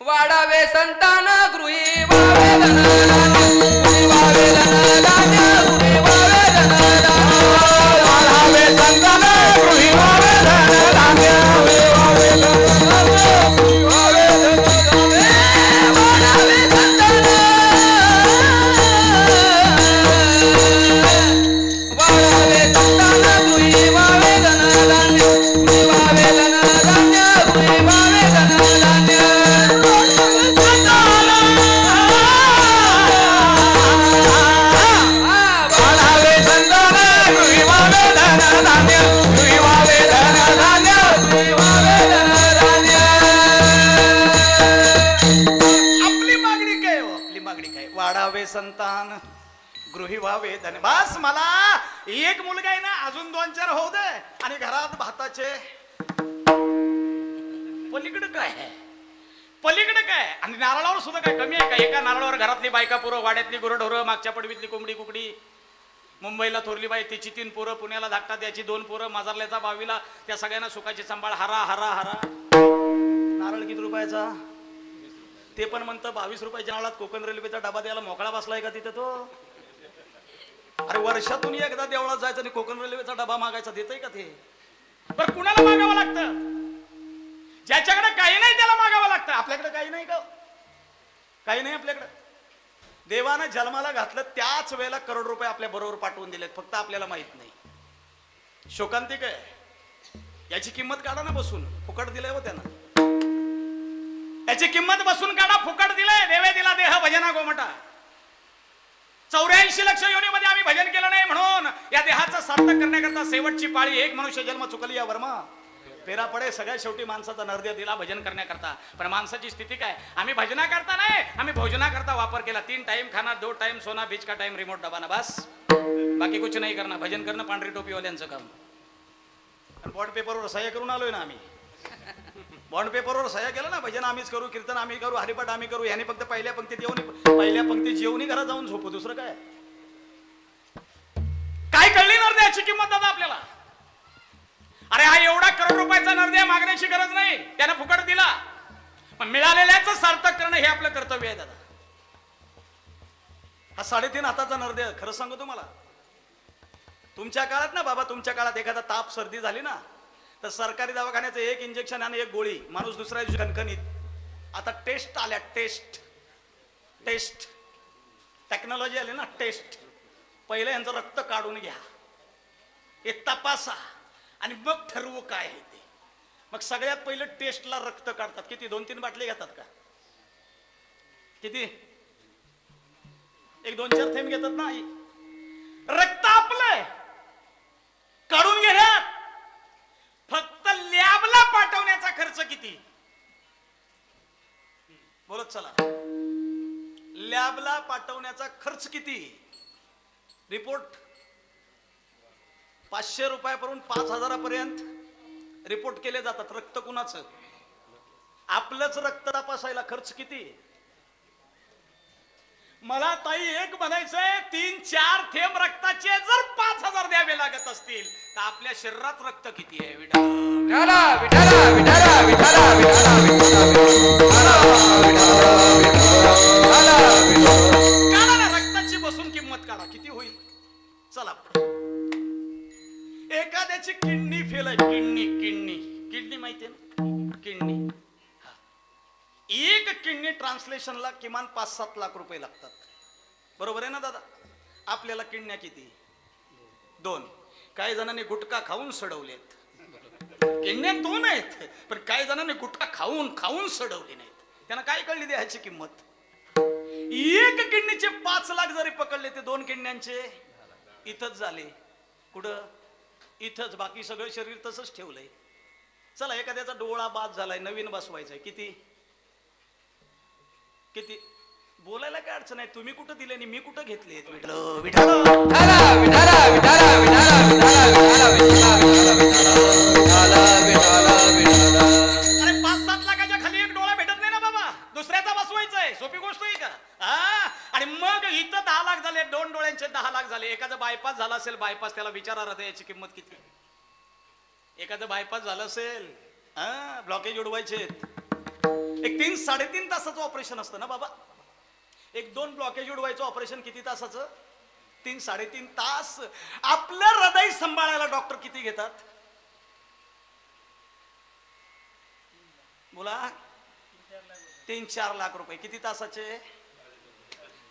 वाढावे संतान गृही वावे धनधान्य, गृही वावे धनधान्य, गृही वावे धनधान्य. वाढावे संतान गृही वावे धनधान्य, गृही वावे धनधान्य, गृही वावे धनधान्य. वाढावे संतान, वाढावे संतान गृही वावे धनधान्य, गृही वावे धनधान्य, गृही वावे धनधान्य. आपली मागणी काय हो? आपली मागणी काय? वाढावे संतान, गृही व्हावे धन. बस मला एक मुलगा आहे ना, अजून 2-4 होऊ दे, आणि घरात भाताचे. पलीकडे काय आहे? पलीकडे काय? आणि नारळावर सुद्धा काय कमी आहे का? एका नारळावर घरातली बायका पोरं, वाड्यातली गुरढोरं, मागच्या पडवीतली कोंबडी कुकडी, मुंबईला थोरली बाई तिची 3 पोरं, पुण्याला धाकटा त्याची 2 पोरं, माजारल्याचा 22ला, त्या सगळ्यांना सुखाची सांभाळ. हरा हरा हरा. नारळ किती रुपयाचा? ते पण म्हणतं 22 रुपयाच्या नारळात कोकण रेल्वेचा डबा द्यायला मोकळा बसलाय का तिथे तो? अरे वर्षातून एकदा देवळात जायचं आणि कोकण रेल्वेचा डबा मागायचा, देतय का ते? बरं कुणाला मागावं लागतं? ज्याच्याकडे काही नाही त्याला मागावं लागतं. आपल्याकडे काही नाही का? काही नाही आपल्याकडे. देवानं जन्माला घातलं त्याच वेळेला करोड रुपये आपल्या बरोबर पाठवून दिलेत, फक्त आपल्याला माहित नाही. शोकांतिक आहे. याची किंमत काढा ना बसून. फुकट दिलंय हो त्यानं. याची किंमत बसून काढा, फुकट दिलंय. देवे दिला देह भजना गोमटा. 84 लक्ष योनीमध्ये आम्ही भजन केलं नाही म्हणून या देहाचं सार्थक करण्याकरता शेवटची पाळी एक मनुष्य जन्म चुकली या वर्मा. पेरा पडे सगळ्यात शेवटी माणसाचा नरदेह दिला भजन करण्याकरता. पण माणसाची स्थिती काय? आम्ही भजना करता नाही, आम्ही भोजना करता वापर केला. 3 टाइम खाना, 2 टाइम सोना, बीच का टाइम रिमोट दबाना, बस बाकी कुछ नाही करना. भजन करणं पांढरी टोपीवाल्यांचं काम. बॉन्ड पेपरवर सह्या करून आलोय ना आम्ही. बॉन्ड पेपरवर सह्या केलं ना, भजन आम्हीच करू, कीर्तन आम्ही करू, हरिपाठ आम्ही करू. याने फक्त पहिल्या पंक्तीत जेवणी घरात जाऊन झोपू, दुसरं काय? काय कळली नरदेहाची किंमत दादा आपल्याला? अरे हा एवढा करोड रुपयाचा नरदेह मागण्याची गरज नाही, त्यानं फुकट दिला. पण मिळालेल्याच सार्थक करणं हे आपलं कर्तव्य आहे दादा. हा 3.5 हाताचा नरदेह, खरं सांगू तुम्हाला, तुमच्या काळात ना बाबा, तुमच्या काळात एखादा ताप सर्दी झाली ना, तर सरकारी दवाखान्याचं 1 इंजेक्शन आणि 1 गोळी, माणूस दुसऱ्या दिवशी कणकणीत. आता टेस्ट आल्या, टेस्ट टेक्नॉलॉजी आली ना, टेस्ट. पहिलं यांचं रक्त काढून घ्या, हे तपासा, आणि मग ठरवू काय आहे ते. मग सगळ्यात पहिलं टेस्टला रक्त काढतात. किती? 2-3 बाटली घेतात का? किती? 1-2-4 थेंब घेतात ना. रक्त आपलंय, काढून घेण्यात फक्त लॅबला पाठवण्याचा खर्च किती? बोलत चला. लॅबला पाठवण्याचा खर्च किती? रिपोर्ट 500 रुपयापासून 5000 पर्यंत रिपोर्ट केले जातात. रक्त कुणाचं? आपलंच रक्त तपासायला खर्च किती? मला ताई एक म्हणायचंय, 3-4 थेंब रक्ताचे जर 5000 द्यावे लागत असतील तर आपल्या शरीरात रक्त किती आहे? विठाला विठाला विठाला विठाला काढा ना रक्ताची बसून किंमत काढा, किती होईल? चला. एखाद्याची किडनी फेल आहे. किडनी माहितीये ना? किडनी एक किडनी ट्रान्सलेशनला किमान 5-7 लाख रुपये लागतात. बरोबर आहे ना दादा? आपल्याला किडन्या किती? 2. काही जणांनी गुटखा खाऊन सडवलेत. किडन्या 2 आहेत, पण काही जणांनी गुटखा खाऊन खाऊन सडवले नाहीत. त्यांना काय कळली द्यायची किंमत? एक किडनीचे 5 लाख जरी पकडले ते 2 किडन्यांचे इथंच झाले. कुठं? इथंच. बाकी सगळं शरीर तसंच ठेवलंय. चला एखाद्याचा डोळा बाद झालाय, नवीन बसवायचा आहे. किती किती? बोलायला काय अडचण आहे? तुम्ही कुठं दिले आणि मी कुठं घेतले? विठ्ठल विठ्ठल अरे 5-7 लाखाच्या खाली एक डोळा भेटत नाही ना बाबा. दुसऱ्याचा बसवायचा आहे. सोपी गोष्ट आहे का? आणि मग इथं 10 लाख झाले, 2 डोळ्यांचे 10 लाख झाले. एखादं बायपास झाला असेल, बायपास त्याला विचारा हृदयाची किंमत किती? एखादं बायपास झालं असेल, ब्लॉकेज उडवायचे, एक 3-3.5 तासाचं ऑपरेशन असतं ना बाबा. 1-2 ब्लॉकेज उडवायचं ऑपरेशन किती तासाचं? 3-3.5 तास. आपलं हृदय सांभाळायला डॉक्टर किती घेतात? बोला. 3-4 लाख रुपये. किती तासाचे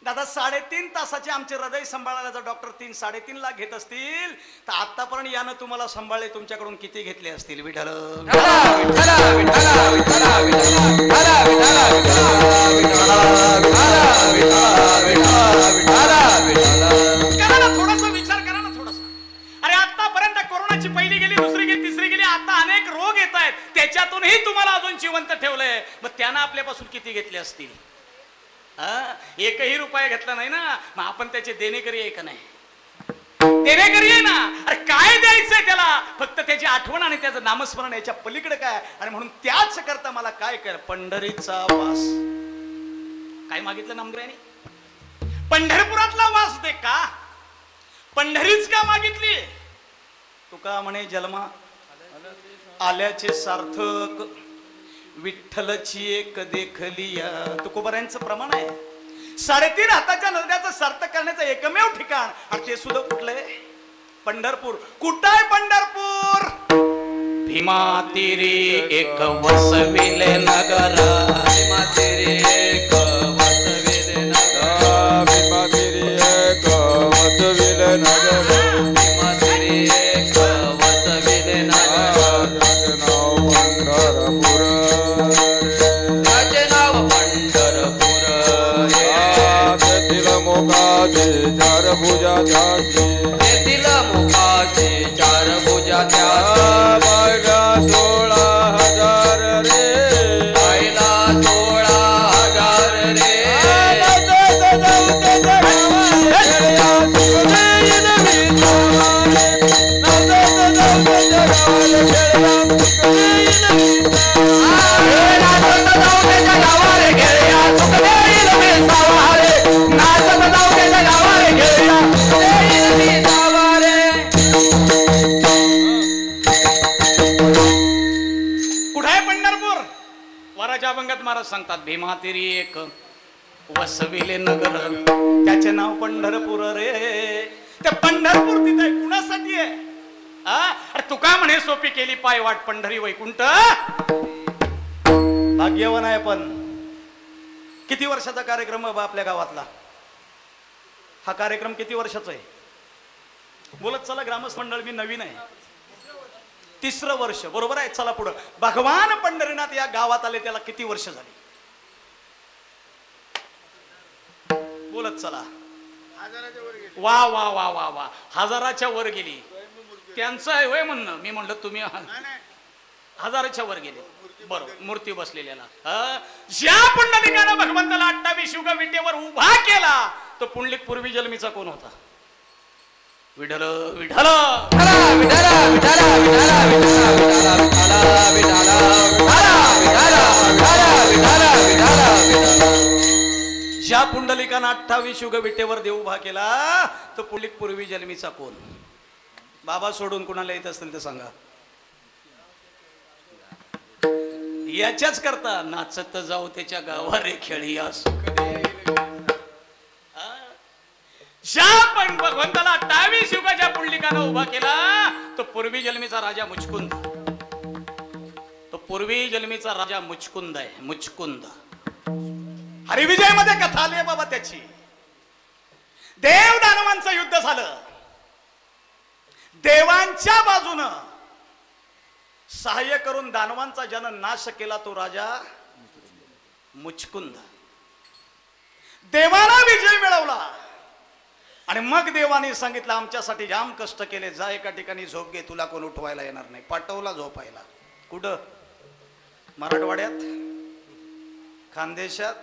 दादा? 3.5 तासाचे आमचे हृदय सांभाळायला जर डॉक्टर 3-3.5 लाख घेत असतील तर आतापर्यंत यानं तुम्हाला सांभाळले तुमच्याकडून किती घेतले असतील? विठ्ठल करा ना, थोडासा विचार करा ना थोडासा. अरे आतापर्यंत कोरोनाची पहिली गेली, दुसरी गेली, तिसरी गेली, आता अनेक रोग येत आहेत, त्याच्यातूनही तुम्हाला अजून जिवंत ठेवलंय. मग त्यानं आपल्यापासून किती घेतले असतील? एकही रुपया घेतला नाही ना. मग आपण त्याचे देणेकरी आहे का नाही? देणेकरी आहे ना. अरे काय द्यायचंय त्याला? फक्त त्याची आठवण आणि त्याचं नामस्मरण, याच्या पलीकडे काय? आणि म्हणून त्याच करता मला काय कर? पंढरीचा वास. काय मागितलं नामदेवाने? पंढरपुरातला वास दे का? पंढरीच का मागितली? तुका म्हणे जन्मा आल्याचे सार्थक, विठ्ठलची एक देखलिया. तुकोबारायांचं प्रमाण आहे. 3.5 हाताच्या नजऱ्याचं सार्थक करण्याचं एकमेव ठिकाण, आणि ते सुद्धा कुठलंय? पंढरपूर. कुठं आहे पंढरपूर? भीमा तीरी एक वसविले नगर, भीमा तीरी एक वसविले नगर, भीमा तीरी एक वसविले नगर, भीमा तीरी एक वसविले नगर. त्याचे नाव पंढरपूर, तेथील मुखाचे 4 भुजा त्याची, तेथील मुखाचे 4 भुजा त्याची. पाहिला 16,000 रे, पाहिला 16,000 रे. महाराज सांगतात भीमा तेरी एक वसविले नगर, त्याचे नाव पंढरपूर रे. ते पंढरपूर तिथे कुणासाठी आहे? अरे तुका म्हणे सोपी केली पाय वाट पंढरी वैकुंठ. भाग्यवान आहे. पण किती वर्षाचा कार्यक्रम बाबा आपल्या गावातला? हा कार्यक्रम किती वर्षाचा आहे? बोलत चला. ग्रामस्थ मंडळ मी नवीन आहे, 3रं वर्ष. बरोबर आहे. चला पुढं. भगवान पंढरीनाथ या गावात आले त्याला किती वर्ष झाली? बोलत चला. वा वा वा वा वा. 1000च्या वर गेली. त्यांचं आहे होय म्हणणं. मी म्हणलं तुम्ही 1000च्या वर गेले. बरोबर. मूर्ती बसलेल्याला ज्या पुंडलिकानं भगवंताला 28 युग विटेवर उभा केला तो पुंडलिक पूर्वी जन्मीचा कोण होता? विठ्ठल विठ्ठल ज्या पुंडलिकानं 28 युग विटेवर देव उभा केला तो पुंडलिक पूर्वी जन्मीचा कोण? बाबा सोडून कुणाला येत असतील ते सांगा. याच्याच करता नाचत जाऊ त्याच्या गावारे खेळी असू. ज्या पण भगवंताला 28 युगाच्या पुंडलिकानं उभा केला तो पूर्वी जन्मीचा राजा मुचकुंद. तो पूर्वी जन्मीचा राजा मुचकुंद आहे. मुचकुंद हरिविजय मध्ये कथा आली बाबा त्याची. देव दानवांचं युद्ध झालं. देवांच्या बाजूनं सहाय्य करून दानवांचा ज्यानं नाश केला तो राजा मुचकुंद. देवाला विजय मिळवला आणि मग देवाने सांगितलं आमच्यासाठी जाम कष्ट केले, जा एका ठिकाणी झोप घे, तुला कोण उठवायला येणार नाही. पाठवला झोपायला. कुठं? मराठवाड्यात, खानदेशात,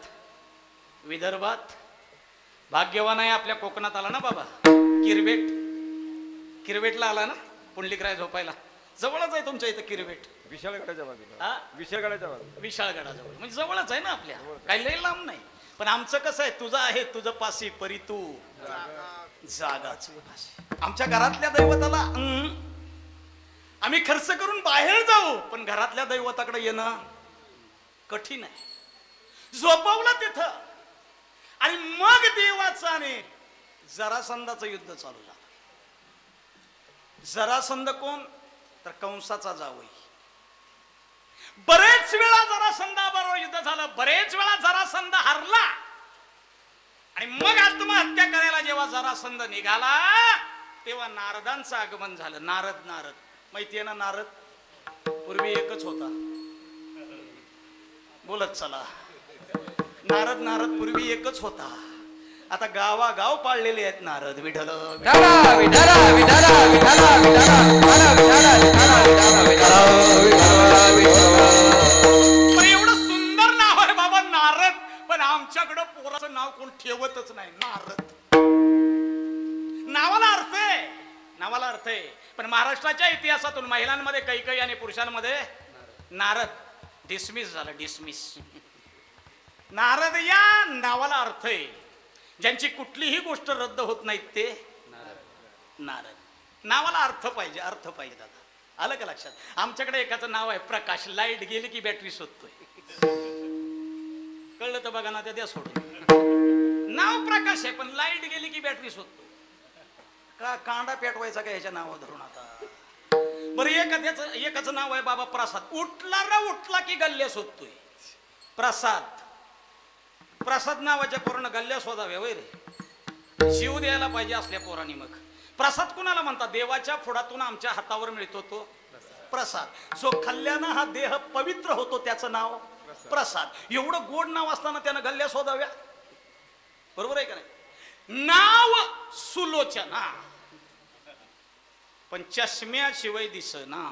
विदर्भात. भाग्यवान आहे आपल्या कोकणात आला ना बाबा. किरवेटला आला ना पुंडलिकराय झोपायला. जवळच आहे तुमच्या इथं किरवेट. विशाळगडाच्या बाजूला. विशाळगडाच्या बाजूला. विशाळगडाजवळ म्हणजे जवळच आहे ना आपल्या, काही लई लांब नाही. पण आमचं कसं आहे, तुझं आहे तुझं पाशी परी तू जागाच. आमच्या घरातल्या दैवताला आम्ही खर्च करून बाहेर जाऊ, पण घरातल्या दैवताकडे येणं कठीण आहे. झोपवलं तिथं आणि मग देवाचं आणि जरासंधाचं युद्ध चालू झालं. जरासंध कोण? तर कंसाचा जावई. बरेच वेळा जरासंधाबरोबर युद्ध झालं, बरेच वेळा जरासंध हरला आणि मग आत्महत्या करायला जेव्हा जरासंध निघाला तेव्हा नारदांचं आगमन झालं. नारद माहितीये ना नारद? पूर्वी एकच होता. बोलत चला. नारद पूर्वी एकच होता. आता गावागाव पाळलेले आहेत नारद. विठ्ठल एवढं सुंदर नाव आहे बाबा नारद, पण आमच्याकडं पोराचं नाव कोण ठेवतच नाही. नारद नावाला अर्थ आहे, पण महाराष्ट्राच्या इतिहासातून महिलांमध्ये कैकई आणि पुरुषांमध्ये नारद. डिसमिस झालं, डिसमिस. नारद या नावाला अर्थ आहे. ज्यांची कुठलीही गोष्ट रद्द होत नाही ते नारद. नावाला अर्थ पाहिजे दादा. आलं का लक्षात? आमच्याकडे एकाचं नाव आहे प्रकाश. लाईट गेली की बॅटरी शोधतोय. कळलं तर बघा ना, त्या सोडून. नाव प्रकाश आहे पण लाईट गेली की बॅटरी शोधतो. का कांडा पेटवायचा का ह्याच्या नाव धरून? आता बरं एकाचं नाव आहे बाबा प्रसाद. उठला की गल्ल्या शोधतोय. प्रसाद नावाच्या पोरानं गल्ल्या शोधाव्या वय रे. शिव द्यायला पाहिजे असल्या पोरांनी. मग प्रसाद कुणाला म्हणतात? देवाच्या फोडातून आमच्या हातावर मिळतो तो प्रसाद. जो खाल्ल्यानं हा देह पवित्र होतो त्याचं नाव प्रसाद. एवढं गोड नाव असताना त्यानं गल्ल्या शोधाव्या? बरोबर आहे का नाही? नाव सुलोचना, पण चष्म्याशिवाय दिसना.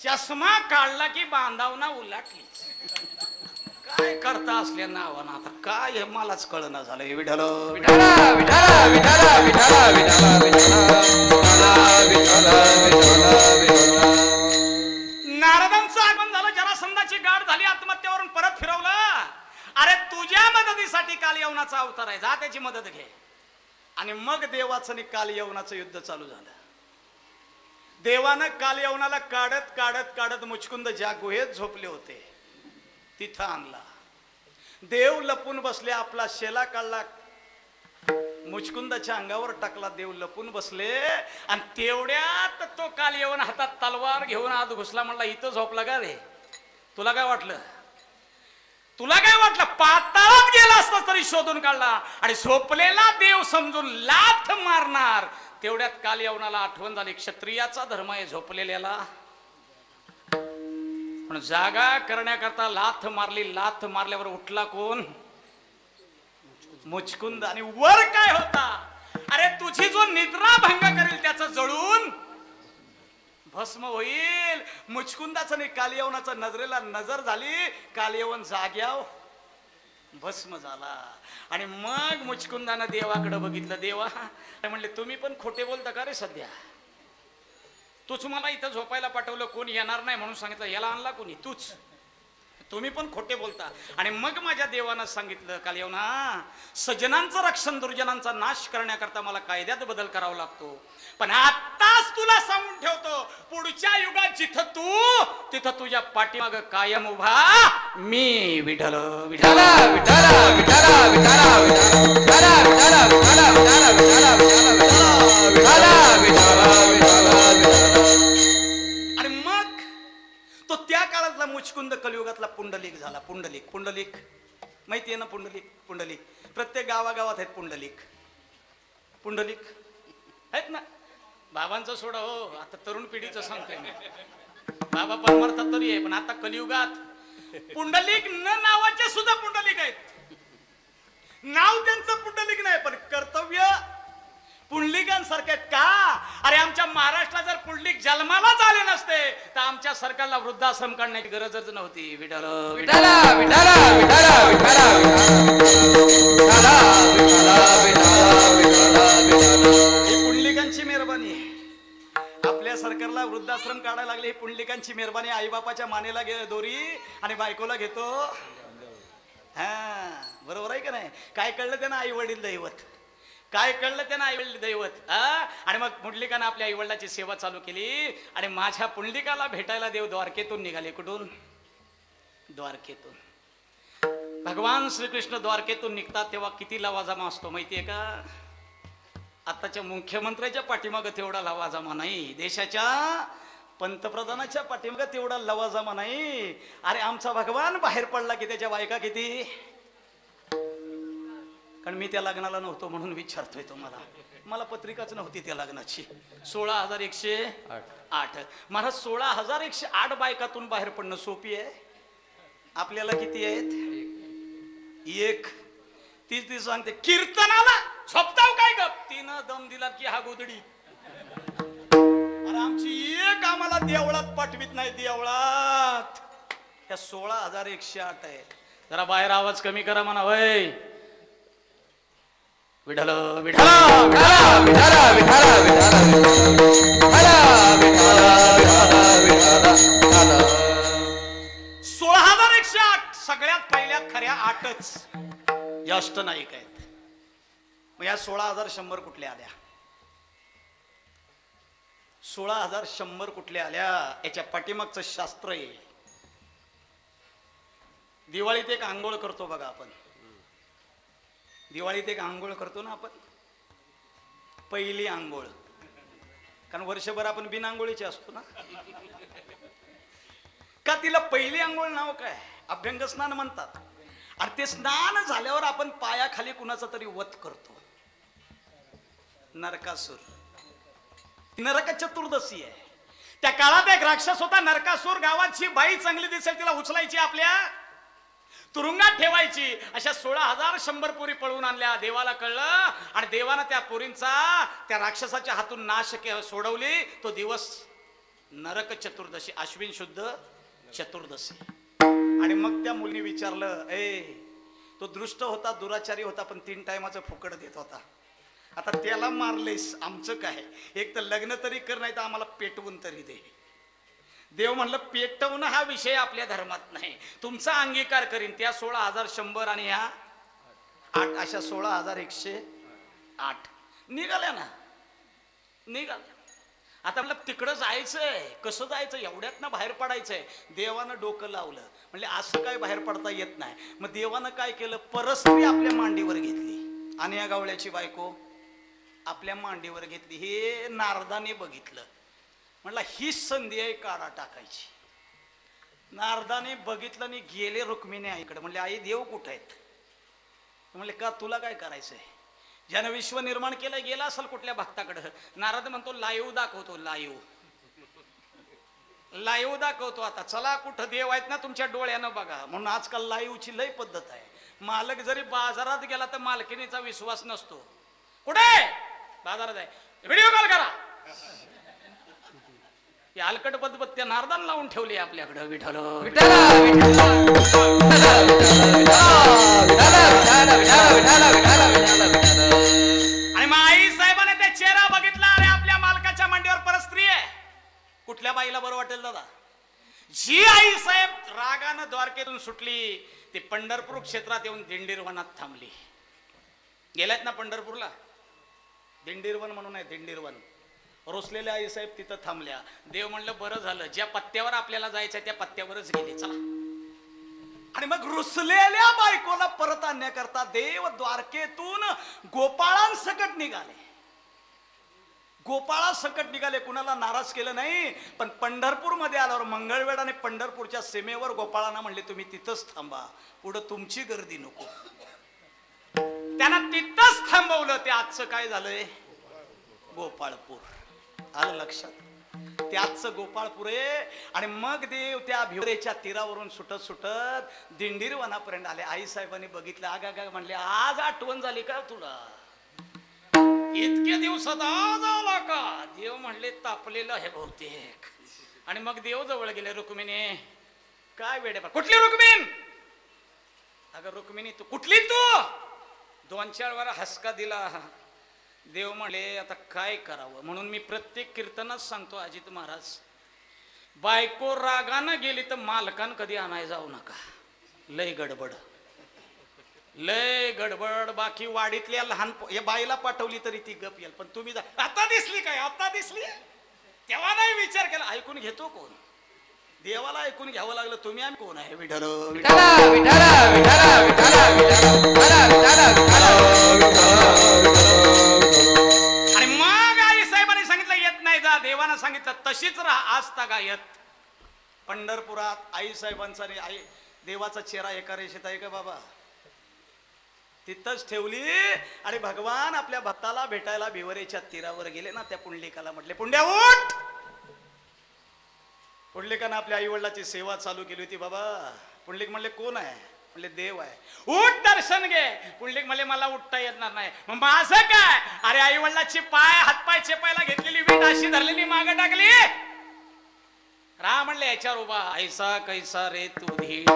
चष्मा काढला की बांधावना उलाटली. काय करता असल्या नावानं? आता काय मलाच कळना झालंय. विठ्ठल नारदांचं आगमन झालं. जरासंधाची गाठ झाली. आत्महत्यावरून परत फिरवलं. अरे तुझ्या मदतीसाठी कालयवनाचा अवतार आहे, जा त्याची मदत घे. आणि मग देवाचं आणि कालयवनाचं युद्ध चालू झालं. देवानं कालयवनाला काढत मुचकुंद ज्या गुहेत झोपले होते तिथं आणला. देव लपून बसले. आपला शेला काढला, मुचकुंदाच्या अंगावर टाकला. देव लपून बसले आणि तेवढ्यात तो कालयवन हातात तलवार घेऊन आत घुसला. म्हणला इथं झोपला का रे? तुला काय वाटलं? पाताळात गेला असता तरी शोधून काढला आणि झोपलेला देव समजून लाथ मारणार. तेवढ्यात कालयवनाला आठवण झाली, क्षत्रियाचा धर्म आहे झोपलेल्याला. पण जागा करण्याकरता लाथ मारली. लाथ मारल्यावर उठला कोण? मुचकुंद. आणि वर काय होता? अरे तुझी जो निद्रा भंग करेल त्याचं जळून भस्म होईल. मुचकुंदाचं आणि कालयवनाचं नजरेला नजर झाली. कालयवन जाग्याव भस्म झाला. आणि मग मुचकुंदानं देवाकडे बघितलं. देवा म्हणले तुम्ही पण खोटे बोलता का रे? सध्या तूच मला इथं झोपायला पाठवलं, कोणी येणार नाही म्हणून सांगितलं. याला आणला कोणी? तूच. तुम्ही पण खोटे बोलता. आणि मग माझ्या देवानं सांगितलं, कालयवना सज्जनांचं रक्षण दुर्जनांचा नाश करण्याकरता मला कायद्यात बदल करावा लागतो. पण आत्ताच तुला सांगून ठेवतो, पुढच्या युगात जिथं तू तिथं तुझ्या पाठीमाग कायम उभा मी. विठ्ठल विठ्ठल आणि मग तो त्या काळातला मुचकुंद कलियुगातला पुंडलिक झाला. पुंडलिक पुंडलिक माहिती आहे ना? पुंडलिक पुंडलिक प्रत्येक गावागावात आहेत पुंडलिक. पुंडलिक आहेत ना? बाबांचं सोडा हो, आता तरुण पिढीचं सांगतोय मी. बाबा परमार्थात तरी आहे, पण आता कलियुगात पुंडलिक न नावाचे सुद्धा पुंडलिक आहेत. नाव त्यांचं पुंडलिक नाही, पण कर्तव्य पुंडलिकांसारखे आहेत. का? अरे आमच्या महाराष्ट्रात जर पुंडलिक जन्मालाच आले नसते तर आमच्या सरकारला वृद्धाश्रम काढण्याची गरजच नव्हती. विठ्ठल विठाला विठाला विठाला विठाला विठाला विठाला विठाला ही पुंडलिकांची मेहरबानी आहे. आपल्या सरकारला वृद्धाश्रम काढायला लागले, ही पुंडलिकांची मेहरबानी. आई बापाच्या मानेला दोरी आणि बायकोला घेतो. हा बरोबर आहे का नाही? काय कळलं त्यांना? आई वडील दैवत. काय कळलं त्यांना? आई वडील दैवत. आणि मग पुंडलिकानं आपल्या आई वडिलाची सेवा चालू केली. आणि माझ्या पुंडलिकाला भेटायला देव द्वारकेतून निघाले. कुठून? द्वारकेतून. भगवान श्रीकृष्ण द्वारकेतून निघतात तेव्हा किती लवाजमा असतो माहितीये का? आताच्या मुख्यमंत्र्याच्या पाठीमागं तेवढा लवाजमा नाही, देशाच्या पंतप्रधानाच्या पाठीमागं तेवढा लवाजमा नाही. अरे आमचा भगवान बाहेर पडला की त्याच्या बायका किती? कारण मी त्या लग्नाला नव्हतो म्हणून विचारतोय तुम्हाला. मला पत्रिकाच नव्हती त्या लग्नाची. 16,108. महाराज 16,108 बायकातून बाहेर पडणं सोपी आहे? आपल्याला किती आहेत? एक. ती सांगते कीर्तनाला झोपताव काय गप? तिनं दम दिला की हा गोदडी. अरे आमची एक आम्हाला देवळात पाठवित नाही. देवळात त्या 16,108 आहे. जरा बाहेर आवाज कमी करा म्हणा. वय विठाला विठाला विठाला विठाला विठाला विठाला 16,108 सगळ्यात पहिल्या खऱ्या 8च अष्टनायिक आहेत. मग या 16,100 कुठल्या आल्या? 16,100 कुठल्या आल्या? याच्या पाठीमागचं शास्त्र आहे. दिवाळीत एक आंघोळ करतो बघा आपण. दिवाळीत एक आंघोळ करतो ना आपण, पहिली आंघोळ. कारण वर्षभर आपण बिन आंघोळीचे असतो ना. का तिला पहिली आंघोळ नाव काय? अभ्यंग स्नान म्हणतात. आणि ते स्नान झाल्यावर आपण पायाखाली कुणाचा तरी वध करतो. नरकासूर. नरक चतुर्दशी आहे. त्या काळात एक राक्षस होता नरकासूर. गावाची बाई चांगली दिसेल तिला उचलायची, आपल्या तुरुंगात ठेवायची. अशा 16,100 पोरी पळवून आणल्या. देवाला कळलं आणि देवानं त्या पोरींचा त्या राक्षसाच्या हातून नाश सोडवली. तो दिवस नरक चतुर्दशी, अश्विन शुद्ध चतुर्दशी. आणि मग त्या मुलीने विचारलं, तो दृष्ट होता, दुराचारी होता, पण 3 टायमाचं फुकट देत होता. आता त्याला मारलेस, आमचं काय? एक तर लग्न तरी कर, नाही तर आम्हाला पेटवून तरी दे. देव म्हणलं पेटवणं हा विषय आपल्या धर्मात नाही, तुमचा अंगीकार करीन. त्या 16,100 आणि ह्या 8 अशा 16,108 निघाल्या ना. निघाल्या. आता म्हणलं तिकडं जायचंय, कसं जायचं? एवढ्यात ना बाहेर पडायचंय. देवानं डोकं लावलं, म्हणले असं काय बाहेर पडता येत नाही. मग देवानं काय केलं? परस्त्री आपल्या मांडीवर घेतली आणि या गावळ्याची बायको आपल्या मांडीवर घेतली. हे नारदाने बघितलं. म्हणला ही संधी आहे काढा टाकायची. नारदाने बघितलं आणि गेले रुक्मिणी आईकडे. म्हणले आई देव कुठे आहेत? म्हणले का तुला काय करायचंय? ज्यानं विश्व निर्माण केलं गेला असेल कुठल्या भक्ताकडे. नारद म्हणतो लाईव्ह दाखवतो. लाईव्ह दाखवतो. आता चला कुठं देव आहेत ना तुमच्या डोळ्यानं बघा. म्हणून आजकाल लाईव्हची लय पद्धत आहे. मालक जरी बाजारात गेला तर मालकिनीचा विश्वास नसतो. कुठे बाजारात आहे, व्हिडिओ कॉल करा. अलकट पद्धत त्या नारदान लावून ठेवली आपल्याकडे. विठ्ठल आणि मग आई साहेबाने ते चेहरा बघितला. अरे आपल्या मालकाच्या मांडीवर परस्त्री आहे. कुठल्या बाईला बरं वाटेल दादा? जी आई साहेब रागानं द्वारकेतून सुटली ती पंढरपूर क्षेत्रात येऊन दिंडीरवनात थांबली. गेल्यात ना पंढरपूरला? दिंडीरवन म्हणून आहे, दिंडीरवन. रोसलेल्या आई साहेब तिथं थांबल्या. देव म्हणलं बरं झालं, ज्या पत्त्यावर आपल्याला जायचं त्या पत्त्यावरच गेले, चला. आणि मग रुसलेल्या बायकोला परत आणण्याकरता देव द्वारकेतून गोपाळांसकट निघाले. गोपाळा संकट निघाले, कुणाला नाराज केलं नाही. पण पंढरपूर मध्ये आल्यावर मंगळवेढ आणि पंढरपूरच्या सीमेवर गोपाळांना म्हणले तुम्ही तिथंच थांबा, पुढे तुमची गर्दी नको. त्यांना तिथंच थांबवलं. ते आजचं काय झालंय? गोपाळपूर. आलं लक्षात? ते आजचं गोपाळपूर आहे. आणि मग देव त्या भिवरेच्या तीरावरून सुटत सुटत दिंडीरवनापर्यंत आले. आई साहेबांनी बघितलं, आगा गा म्हणले आज आठवण झाली का तुला? इतक्या दिवसात आज आला का? देव म्हणले तापलेलं आहे बहुतेक. आणि मग देव जवळ गेले. रुक्मिणी काय वेडे, कुठली रुक्मिण? अगं रुक्मिणी तू कुठली? तू 2-4 वेळा हसका दिला. देव म्हणले आता काय करावं, म्हणून मी प्रत्येक कीर्तनात सांगतो अजित महाराज, बायको रागानं गेली तर मालकान कधी आणाय जाऊ नका. लय गडबड, लय गडबड. बाकी वाडीतल्या लहान बाईला पाठवली तरी ती गप येईल, पण तुम्ही आता दिसली काय? आता दिसली तेव्हा नाही विचार केला. ऐकून घेतो कोण? देवाला ऐकून घ्यावं लागलं. तुम्ही आम्ही कोण आहे? विठ्ठल विठ्ठल विठ्ठल विठ्ठल. आणि मग आई साहेबांनी सांगितलं येत नाही जा. देवानं सांगितलं तशीच राहा आज तागायत. पंढरपुरात आई साहेबांचा आई देवाचा चेहरा एका रेषेत आहे का बाबा? तिथंच ठेवली. आणि भगवान आपल्या भक्ताला भेटायला भिवरेच्या तीरावर गेले ना. त्या पुंडलिकाला म्हटले पुंड्या उठ. पुंडलिकानं आपल्या आई वडिलाची सेवा चालू केली होती बाबा. पुंडलिक म्हणले कोण आहे? म्हणले देव आहे. उठ दर्शन घे. पुंडलिक म्हणले मला उठता येणार नाही. मग माझं काय? अरे आई वडिलाची हातपाय चेपायला घेतलेली वीट अशी धरलेली मागे टाकली. राम म्हणले याच्यावर उभा. ऐसा कैसा रे तू धीट,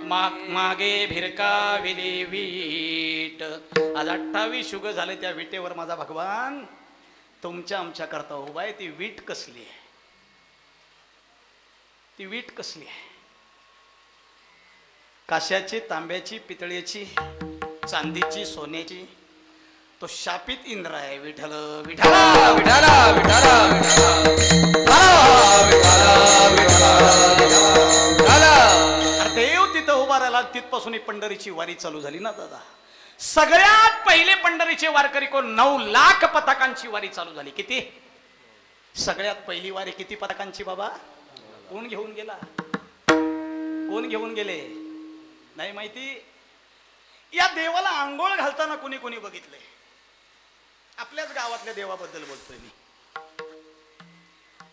मागे भिरकाविली वीट. आज 28 युग झाले त्या विटेवर माझा भगवान तुमच्या आमच्या करता उभा आहे. ती वीट कसली आहे? ती वीट कसली आहे? काश्याची, तांब्याची, पितळेची, चांदीची, सोन्याची. तो शापित इंद्र आहे. विठ्ठल विठ्ठल विठ्ठल देव तिथं उभा राहिला. तिथपासून पंढरीची वारी चालू झाली ना दादा. सगळ्यात पहिले पंढरीचे वारकरी कोण? 9 लाख पताकांची वारी चालू झाली. किती? सगळ्यात पहिली वारी किती पताकांची बाबा? कोण घेऊन गेला? कोण घेऊन गेले? नाही माहिती. या देवाला आंघोळ घालताना कोणी कोणी बघितलंय? आपल्याच गावातल्या देवाबद्दल बोलतोय मी.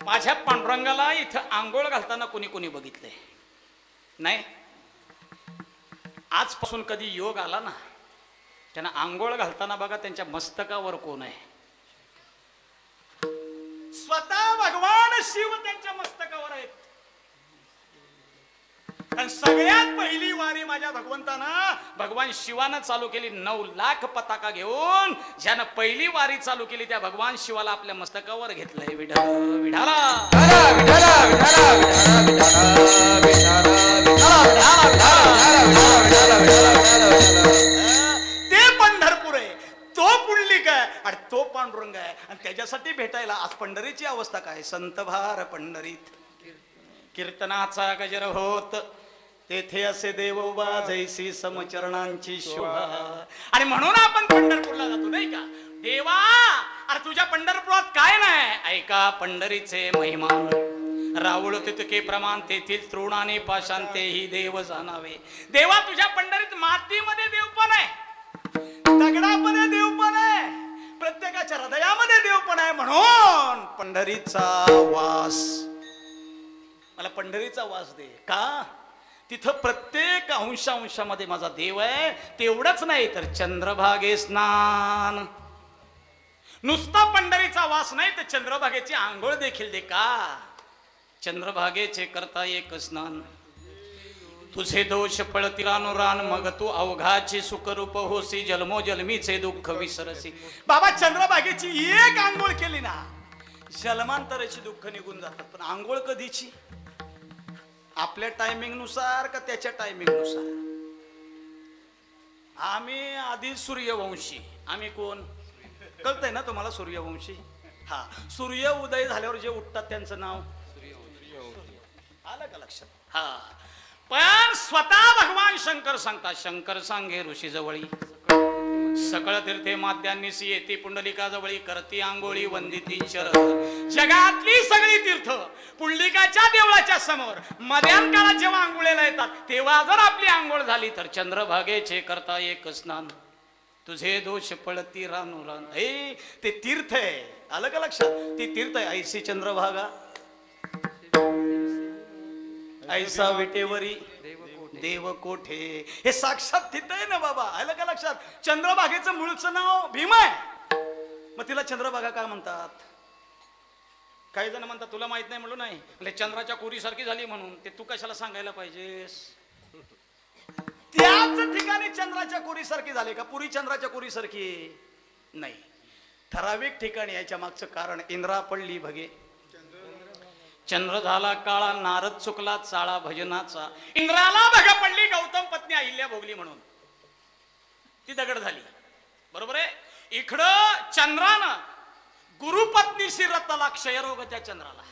माझ्या पांडुरंगाला इथं आंघोळ घालताना कोणी कोणी बघितलंय? नाही. आजपासून कधी योग आला ना, त्यांना आंघोळ घालताना बघा त्यांच्या मस्तकावर कोण आहे? स्वतः भगवान शिव त्यांच्या मस्तकावर आहेत. आणि सगळ्यात पहिली वारी माझ्या भगवंतानं, भगवान शिवानं चालू केली. 9 लाख पताका घेऊन ज्यानं पहिली वारी चालू केली त्या भगवान शिवाला आपल्या मस्तकावर घेतलंय. विठ्ठल विठ्ठला ते पंढरपूर आहे, तो पुंडलिक आहे आणि तो पांडुरंग आहे. आणि त्याच्यासाठी भेटायला आज पंढरीची अवस्था काय? संत भार पंढरीत कीर्तनाचा गजर होत, तेथे असे देव उभा जैसी समचरणांची शोभा. आणि म्हणून आपण पंढरपूरला जातो नाही का? देवा अरे तुझ्या पंढरपुरात काय नाही? ऐका पंढरीचे महिमान, रावळ तितके प्रमाण तेथील तृणाने पाषाण तेही देव जाणावे. देवा तुझ्या पंढरीत मातीमध्ये देव पण आहे, दगडामध्ये देव पण आहे, प्रत्येकाच्या हृदयामध्ये देव पण आहे. म्हणून पंढरीचा वास, मला पंढरीचा वास दे. का? तिथं प्रत्येक अंशामध्ये माझा देव आहे. तेवढंच नाही तर चंद्रभागे स्नान. नुसता पंढरीचा वास नाही तर चंद्रभागेची आंघोळ देखील दे. का? चंद्रभागेचे करता एक स्नान, तुझे दोष पळतील अनुरान, मग तू अवघाची सुखरूप होसी, जन्मोजन्मीचे दुःख विसरसी. बाबा चंद्रभागेची एक आंघोळ केली ना, जन्मांतराची दुःख निघून जातात. पण आंघोळ कधीची? आपल्या टायमिंग नुसार का त्याच्या टायमिंग नुसार? आम्ही आधी सूर्यवंशी. आम्ही कोण? कळतंय ना तुम्हाला? सूर्यवंशी. हा, सूर्य उदय झाल्यावर जे उठतात त्यांचं नाव आलं का लक्षात? हा, पण स्वतः भगवान शंकर सांगतात. शंकर सांगे ऋषी जवळी, सकळ तीर्थे माद्यांनीसी येते पुंडलिका जवळी करती आंघोळी वंदिती शरण. जगातली सगळी तीर्थ पुंडलिकाच्या देवळाच्या समोर मध्यान काळात जेव्हा आंघोळीला येतात तेव्हा जर आपली आंघोळ झाली तर चंद्रभागेचे करता एक स्नान. तुझे दोष पळती रानू रान. हे ते तीर्थ आहे, आलं का लक्षात? ती तीर्थ आहे. ऐसी चंद्रभागा ऐसा विटेवरी देव कोठे. हे साक्षात तिथं आहे ना बाबा, आलं का लक्षात? चंद्रभागेचं मूळचं नाव भीम आहे, मग तिला चंद्रभागा काय म्हणतात? काही जण म्हणतात तुला माहित नाही म्हणून नाही, म्हणजे चंद्राच्या कोरीसारखी झाली म्हणून. ते तू कशाला सांगायला पाहिजेस? त्याच ठिकाणी चंद्राच्या कोरीसारखी झाली का? पुरी चंद्राच्या कोरीसारखी नाही, ठराविक ठिकाणी. याच्या मागचं कारण इंद्रा पडली भगे, चंद्र झाला काळा, नारद चुकला चाळा भजनाचा. इंद्राला भग पडली, गौतम पत्नी अहिल्या भोगली म्हणून ती दगड झाली. बरोबर आहे. इकडं चंद्रानं गुरुपत्नीशी रत्नाला क्षयरोग त्या चंद्राला,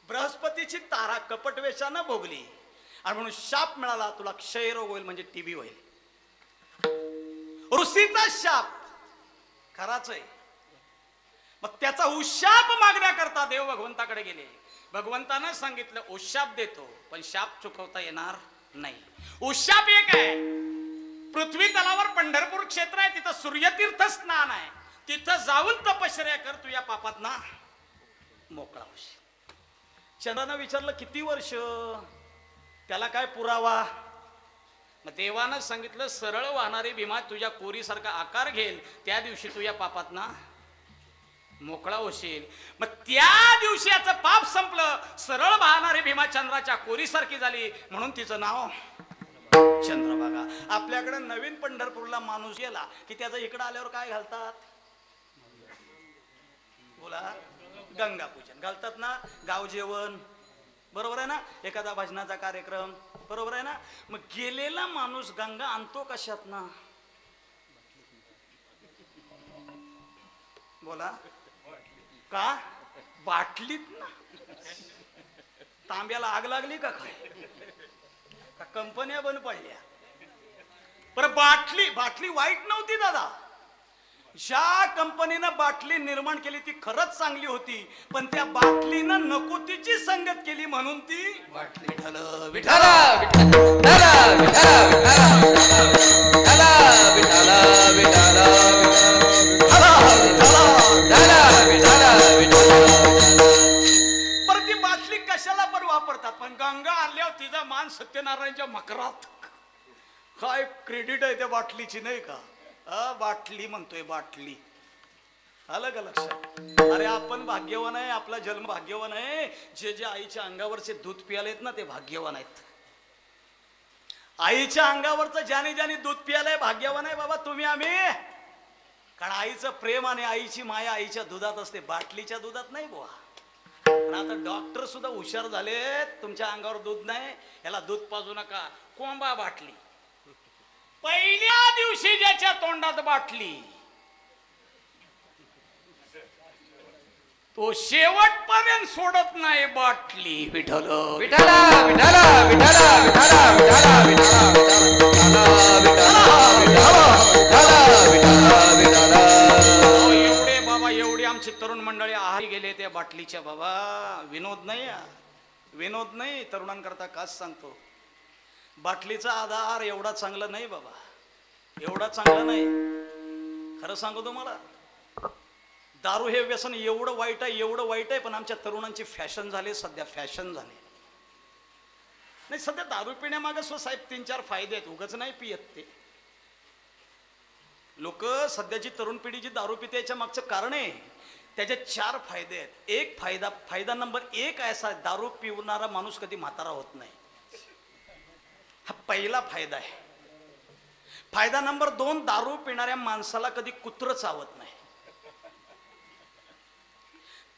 बृहस्पतीची तारा कपटवेशानं भोगली आणि म्हणून शाप मिळाला, तुला क्षयरोग होईल म्हणजे टीबी होईल. ऋषीचा शाप खराच आहे. मग त्याचा उशाप मागण्याकरता देव भगवंताकडे गेले. भगवंतानं सांगितलं उशाप देतो पण शाप चुकवता येणार नाही. उशाप एक आहे, पृथ्वी तलावर पंढरपूर क्षेत्र आहे, तिथं सूर्यतीर्थ स्नान आहे, तिथं जाऊन तपश्चर्या कर, तू या पापात ना मोकळा होशील. चंद्रानं विचारलं किती वर्ष, त्याला काय पुरावा? मग देवानं सांगितलं सरळ वाहणारी भीमा तुझ्या कोरीसारखा आकार घेईल, त्या दिवशी तू या पापात ना मोकळा होशील. मग त्या दिवशी याचं पाप संपलं, सरळ वाहणारी भीमा चंद्राच्या कोरीसारखी झाली म्हणून तिचं नाव चंद्रभागा. आपल्याकडे नवीन पंढरपूरला माणूस गेला की त्याचं इकडं आल्यावर काय घालतात? बोला, गंगा पूजन घालतात ना, गाव जेवण, बरोबर आहे ना, एखादा भजनाचा कार्यक्रम, बरोबर आहे ना. मग गेलेला माणूस गंगा आणतो कशात ना? बोला का? बाटलीत ना. तांब्याला आग लागली का काय? का कंपन्या बंद पडल्या? पर बाटली वाईट नव्हती दादा. ज्या कंपनीनं बाटली निर्माण केली ती खरंच चांगली होती, पण त्या बाटलीनं नको तिची संगत केली म्हणून ती बाटली. विठ्ठल विठ्ठल विठ्ठल पर ती बाटली कशाला पण वापरतात, पण गंगा आणल्यावर तिचा मान सत्यनारायणच्या मकरात. काय क्रेडिट आहे त्या बाटलीची नाही का? बाटली म्हणतोय, बाटली. आलं का लक्षात? अरे आपण भाग्यवान आहे, आपला जन्म भाग्यवान आहे. जे जे आईच्या अंगावरचे दूध पियालेत ना ते भाग्यवान आहेत. आईच्या अंगावरचं ज्याने ज्याने दूध पियालंय भाग्यवान आहे बाबा तुम्ही आम्ही. कारण आईचं प्रेम आणि आईची माया आईच्या दुधात असते, बाटलीच्या दुधात नाही बुवा. पण आता डॉक्टर सुद्धा हुशार झालेत, तुमच्या अंगावर दूध नाही, याला दूध पाजू नका, कोंबा बाटली. पहिल्या दिवशी ज्याच्या तोंडात बाटली तो शेवटपर्यंत सोडत नाही बाटली. विठ्ठल विठ्ठल विठ्ठल विठ्ठल एवढे बाबा, एवढे आमची तरुण मंडळी आहारी गेले त्या बाटलीच्या बाबा. विनोद नाही तरुणांकरता खास सांगतो. बाटलीचा आधार एवढा चांगला नाही बाबा, एवढा चांगला नाही. खरं सांगू तुम्हाला, दारू हे व्यसन एवढं वाईट आहे, पण आमच्या तरुणांची फॅशन झाली सध्या, फॅशन झाली नाही. सध्या दारू पिण्यामागे साहेब 3-4 फायदे आहेत, उगाच नाही पियत ते लोक. सध्याची तरुण पिढी जी दारू पिते याच्या मागचं कारण आहे, त्याचे 4 फायदे आहेत. एक फायदा नंबर 1 असा, दारू पिवणारा माणूस कधी म्हातारा होत नाही. हा पहिला फायदा आहे. फायदा नंबर 2, दारू पिणाऱ्या माणसाला कधी कुत्र चावत नाही.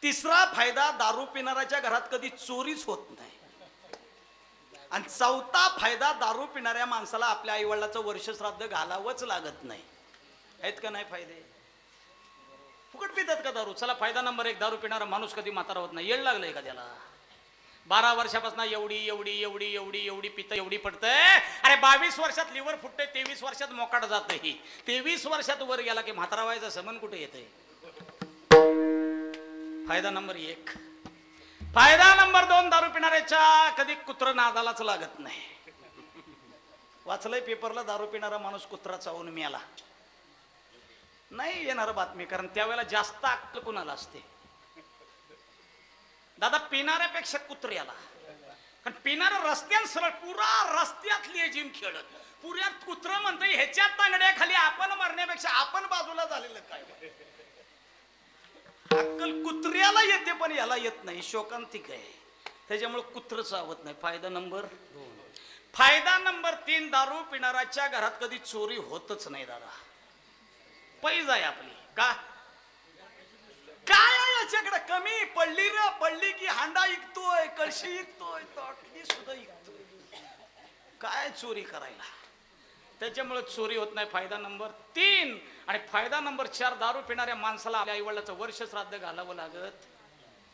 तिसरा फायदा, दारू पिणाऱ्याच्या घरात कधी चोरीच होत नाही. आणि चौथा फायदा, दारू पिणाऱ्या माणसाला आपल्या आईवडिलाचं वर्ष श्राद्ध घालावंच लागत नाही. आहेत का नाही फायदे? फुकट पितात का दारू? चला फायदा नंबर 1, दारू पिणारा माणूस कधी म्हातारा होत नाही. येड लागलंय का त्याला? 12 वर्षापासून एवढी एवढी एवढी एवढी एवढी पितं एवढी पडतंय. अरे 22 वर्षात लिव्हर फुटते, 23 वर्षात मोकाट जात. ही 23 वर्षात वर गेला की म्हातारा व्हायचा समन कुठे येतंय. फायदा नंबर 1. फायदा नंबर 2, दारू पिणाऱ्याच्या कधी कुत्र नादालाच लागत नाही. वाचलंय पेपरला, दारू पिणारा माणूस कुत्रा चावून मेला. नाही येणार बातमी, कारण त्यावेळेला जास्त अक्कल कुणाला असते. दादा पिणाऱ्यापेक्षा कुत्र्याला, कारण पिणारा रस्त्यात सरळ पुरा रस्त्यातली जिम खेळत, पुऱ्यात कुत्र म्हणतंय ह्याच्यात तांगड्या खाली आपण मरण्यापेक्षा आपण बाजूला झालेलं काय. अक्कल कुत्र्याला येते पण याला येत नाही. शोकांतिक आहे, त्याच्यामुळे कुत्र चावत नाही. फायदा नंबर 2. फायदा नंबर 3, दारू पिणाऱ्याच्या घरात कधी चोरी होतच नाही. दादा पैज आहे आपली. का काय याच्याकडे कमी पडली रे, पडली की हांडा इकतोय, कळशी इकतोय, ताटली सुद्धा इकतोय. काय चोरी करायला, त्याच्यामुळे चोरी होत नाही. फायदा नंबर 3. आणि फायदा नंबर 4, दारू पिणाऱ्या माणसाला आपल्या आई वडिलाचं वर्ष श्राद्ध घालावं लागत.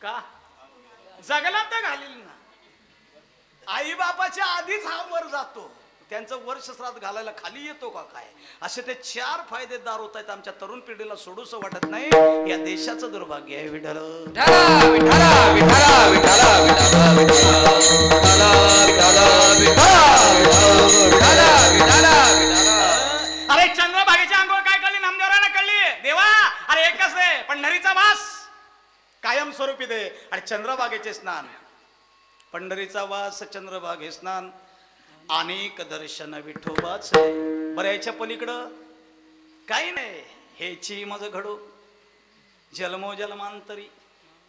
का जगला तर घालील ना, आई बापाच्या आधीच हा वर जातो, त्यांचं वर्ष श्राद्ध घालायला खाली येतो का काय. असे ते 4 फायदे दारू होत आहेत. आमच्या तरुण पिढीला सोडूस वाटत नाही. या देशाचं दुर्भाग्य आहे. विठ्ठल विठ्ठला विठ्ठला विठ्ठला विठ्ठला विठ्ठला विठ्ठला. अरे चंद्रभागेच्या अंघोळ काय कळली, नामदेवराला कळली. देवा अरे एकच आहे, पंढरीचा वास कायमस्वरूपी दे. आणि चंद्रभागेचे स्नान, पंढरीचा वास, चंद्रभागे स्नान, अनेक दर्शन विठोबाच. बरं याच्या पलीकडं काही नाही. हेची मज घडो जन्मो जन्मांतरी,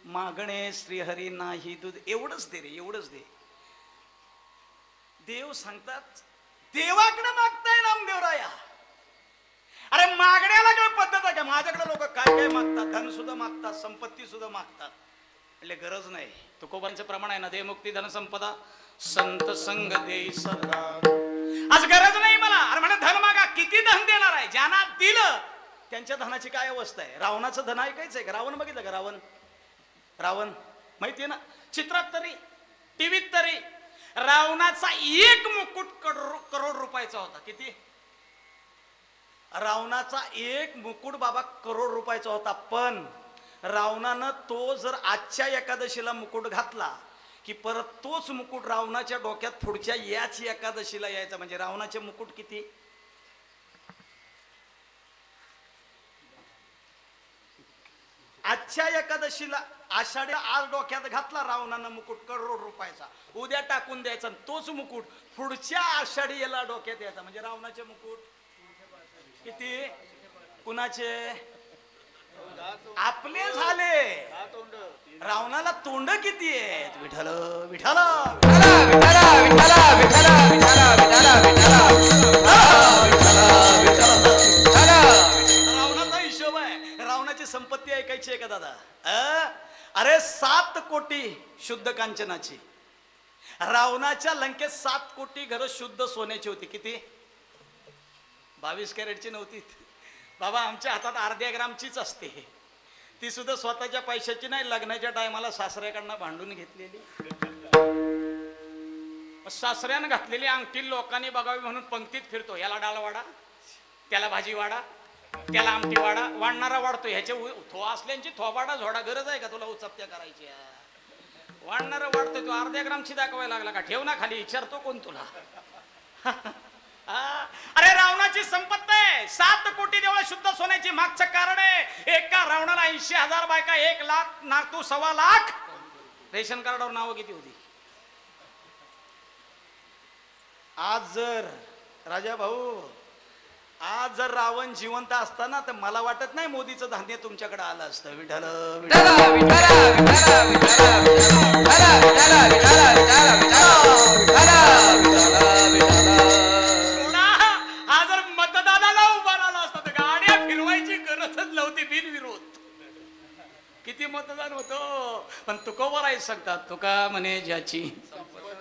मागणे श्रीहरी नाही दूध. एवढंच दे रे, एवढंच दे. देव सांगतात देवाकडे मागताय नामदेवराया. अरे मागण्याला काय पद्धत आहे का. माझ्याकडे लोक काय काय मागतात, धन सुद्धा मागतात, संपत्ती सुद्धा मागतात. એટલે गरज नाही. तुकोबांचं प्रमाण आहे ना, दे मुक्ती धन संपदा संत संग देई सदा. आज गरज नाही मला. अरे म्हणा धन मागा, किती धन देणार आहे. ज्यांना दिलं त्यांच्या धनाची काय अवस्था आहे. रावणाचं धन ऐकायचं आहे का. रावण बघितलं का. रावण रावण माहितीये ना, चित्रात तरी टीव्हीत तरी. रावणाचा एक मुकुट करोड रुपयाचा होता. किती. रावणाचा एक मुकुट बाबा करोड रुपयाचा होता. पण रावणानं तो जर आजच्या एकादशीला मुकुट घातला की परत तोच मुकुट रावणाच्या डोक्यात पुढच्या याच एकादशीला यायचा. म्हणजे रावणाचे मुकुट किती. आजच्या एकादशीला आषाढी आज डोक्यात घातला रावणानं मुकुट करोड रुपयाचा, उद्या टाकून द्यायचा. तोच मुकुट पुढच्या आषाढी याला डोक्यात यायचा. म्हणजे रावणाचे मुकुट किती. कुणाचे. आपले झाले. रावणाला तोंड किती आहेत. विठ्ठल विठ्ठल रावणाचा हिशोब आहे. रावणाची संपत्ती ऐकायची आहे का दादा. अरे 7 कोटी शुद्ध कांचनाची. रावणाच्या लंकेत 7 कोटी घरं शुद्ध सोन्याची होती. किती. 22 कॅरेटची नव्हती बाबा. आमच्या हातात अर्ध्या ग्रामचीच असते. ती सुद्धा स्वतःच्या पैशाची नाही, लग्नाच्या टायमाला सासऱ्याकडनं भांडून घेतलेली. सासऱ्यानं घातलेली अंगठी लोकांनी बघावी म्हणून पंक्तीत फिरतो. याला डाळ वाडा, त्याला भाजी वाडा, त्याला आमटी वाडा. वाढणारा वाढतो. ह्याच्या थो असल्यांची थोबाडा झोडा. गरज आहे का तुला उचपत्या करायची. वाढणारा वाढतोय. तो अर्ध्या ग्रामची दाखवायला लागला का. ठेव ना खाली, विचारतो कोण तुला. अरे रावणाची संपत्ती आहे 7 कोटी देवळं शुद्ध सोन्याची. मागचं कारण आहे एका रावणाला 80,000 बायका, 1 लाख नातू, 1.25 लाख. रेशन कार्डावर नावं किती होती. आज जर राजा भाऊ, आज जर रावण जिवंत असताना तर मला वाटत नाही मोदीचं धान्य तुमच्याकडे आलं असतं. विठ्ठल किती मतदान होतं. पण तुकोबर आहे सांगतात. तुका म्हणे ज्याची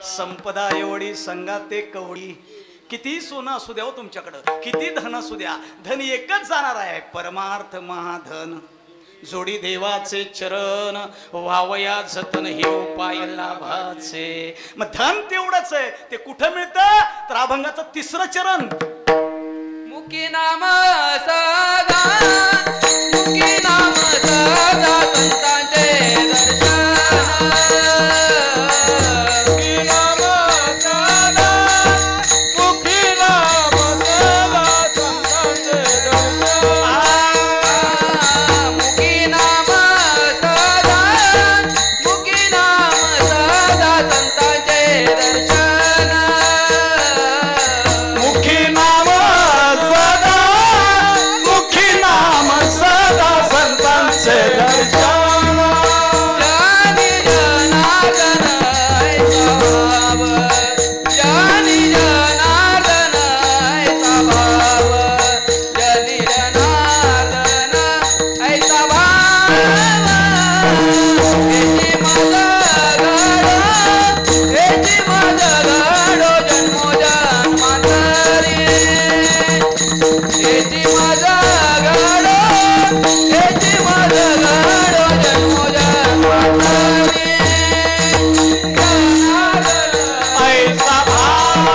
संपदा एवढी संगा ते कवडी. किती सोनं असू द्या तुमच्याकडं, किती धन असू द्या, धन एकच जाणार आहे. परमार्थ महाधन. जोडी देवाचे चरण व्हावया जतन हे उपाय लाभाचे. मग धन तेवढंच आहे, ते कुठं मिळतं तर अभंगाचं तिसरं चरण. मुखी नाम सदा, मुखी नाम सदा संतांचे दर्शन. मुखी नाम सदा, मुखी नाम सदा संतांचे दर्शन. मुखी नाम सदा, मुखी नाम सदा संतांचे दर्शन. मुखी नाम सदा, मुखी नाम सदा संतांचे दर्शन. जानी जनार्दन ऐसा भाव, जानी जनार्दन ऐसा भाव, जानी जनार्दन ऐसा भाव. हेची माझा गाडो, हेची माझा गाडो जन्मोजन्मांतरी. हेची माझा गाडो, हेची माझा गाडो जन्मोजन्मांतरी. जनार्दन ऐसा भाव,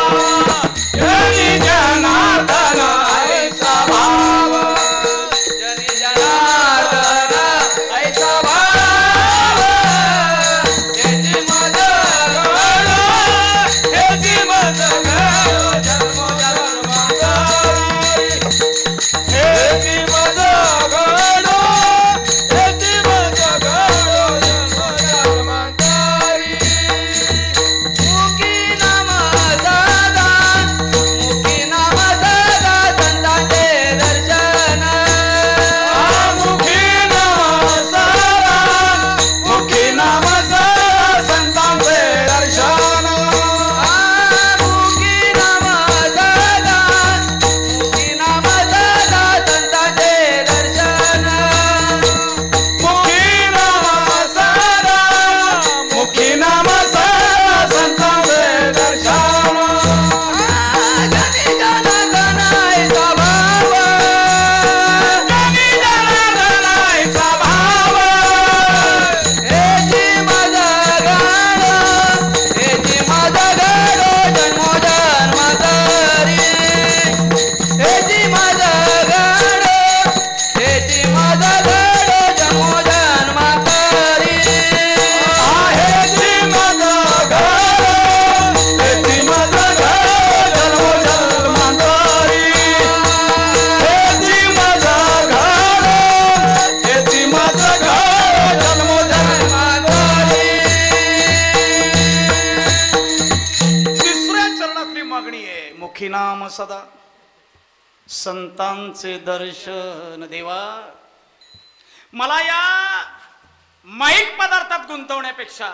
जनी जनार्दन ऐसा भाव. जनी जनार्दन ऐसा भाव. हेची माझा गाडो, हेची माझा गाडो जन्मोजन्मांतरी. हेची माझा गाडो, हेची माझा गाडो जन्मोजन्मांतरी. मुखी नाम सदा, मुखी नाम सदा संतांचे दर्शन. मुखी नाम सदा, मुखी नाम सदा संतांचे दर्शन. मुखी नाम सदा, मुखी नाम सदा संतांचे दर्शन. मुखी नाम सदा, मुखी नाम सदा संतांचे दर्शन. जनी जनार्दन ऐसा भाव, जनी जनार्दन ऐसा भाव. हेची माझा गाडो, हेची माझा गाडो जन्मोजन्मांतरी. हेची माझा गाडो, हेची माझा गाडो जन्मोजन्मांतरी. हेची माझा गाडो, हेची माझा गाडो जन्मोजन्मांतरी. हेची माझा गाडो, हेची माझा गाडो जन्मोजन्मांतरी. तिसऱ्या चरणातली मागणी आहे, मुखी नाम सदा संतांचे दर्शन. देवा, मला या माईक पदार्थात गुंतवण्यापेक्षा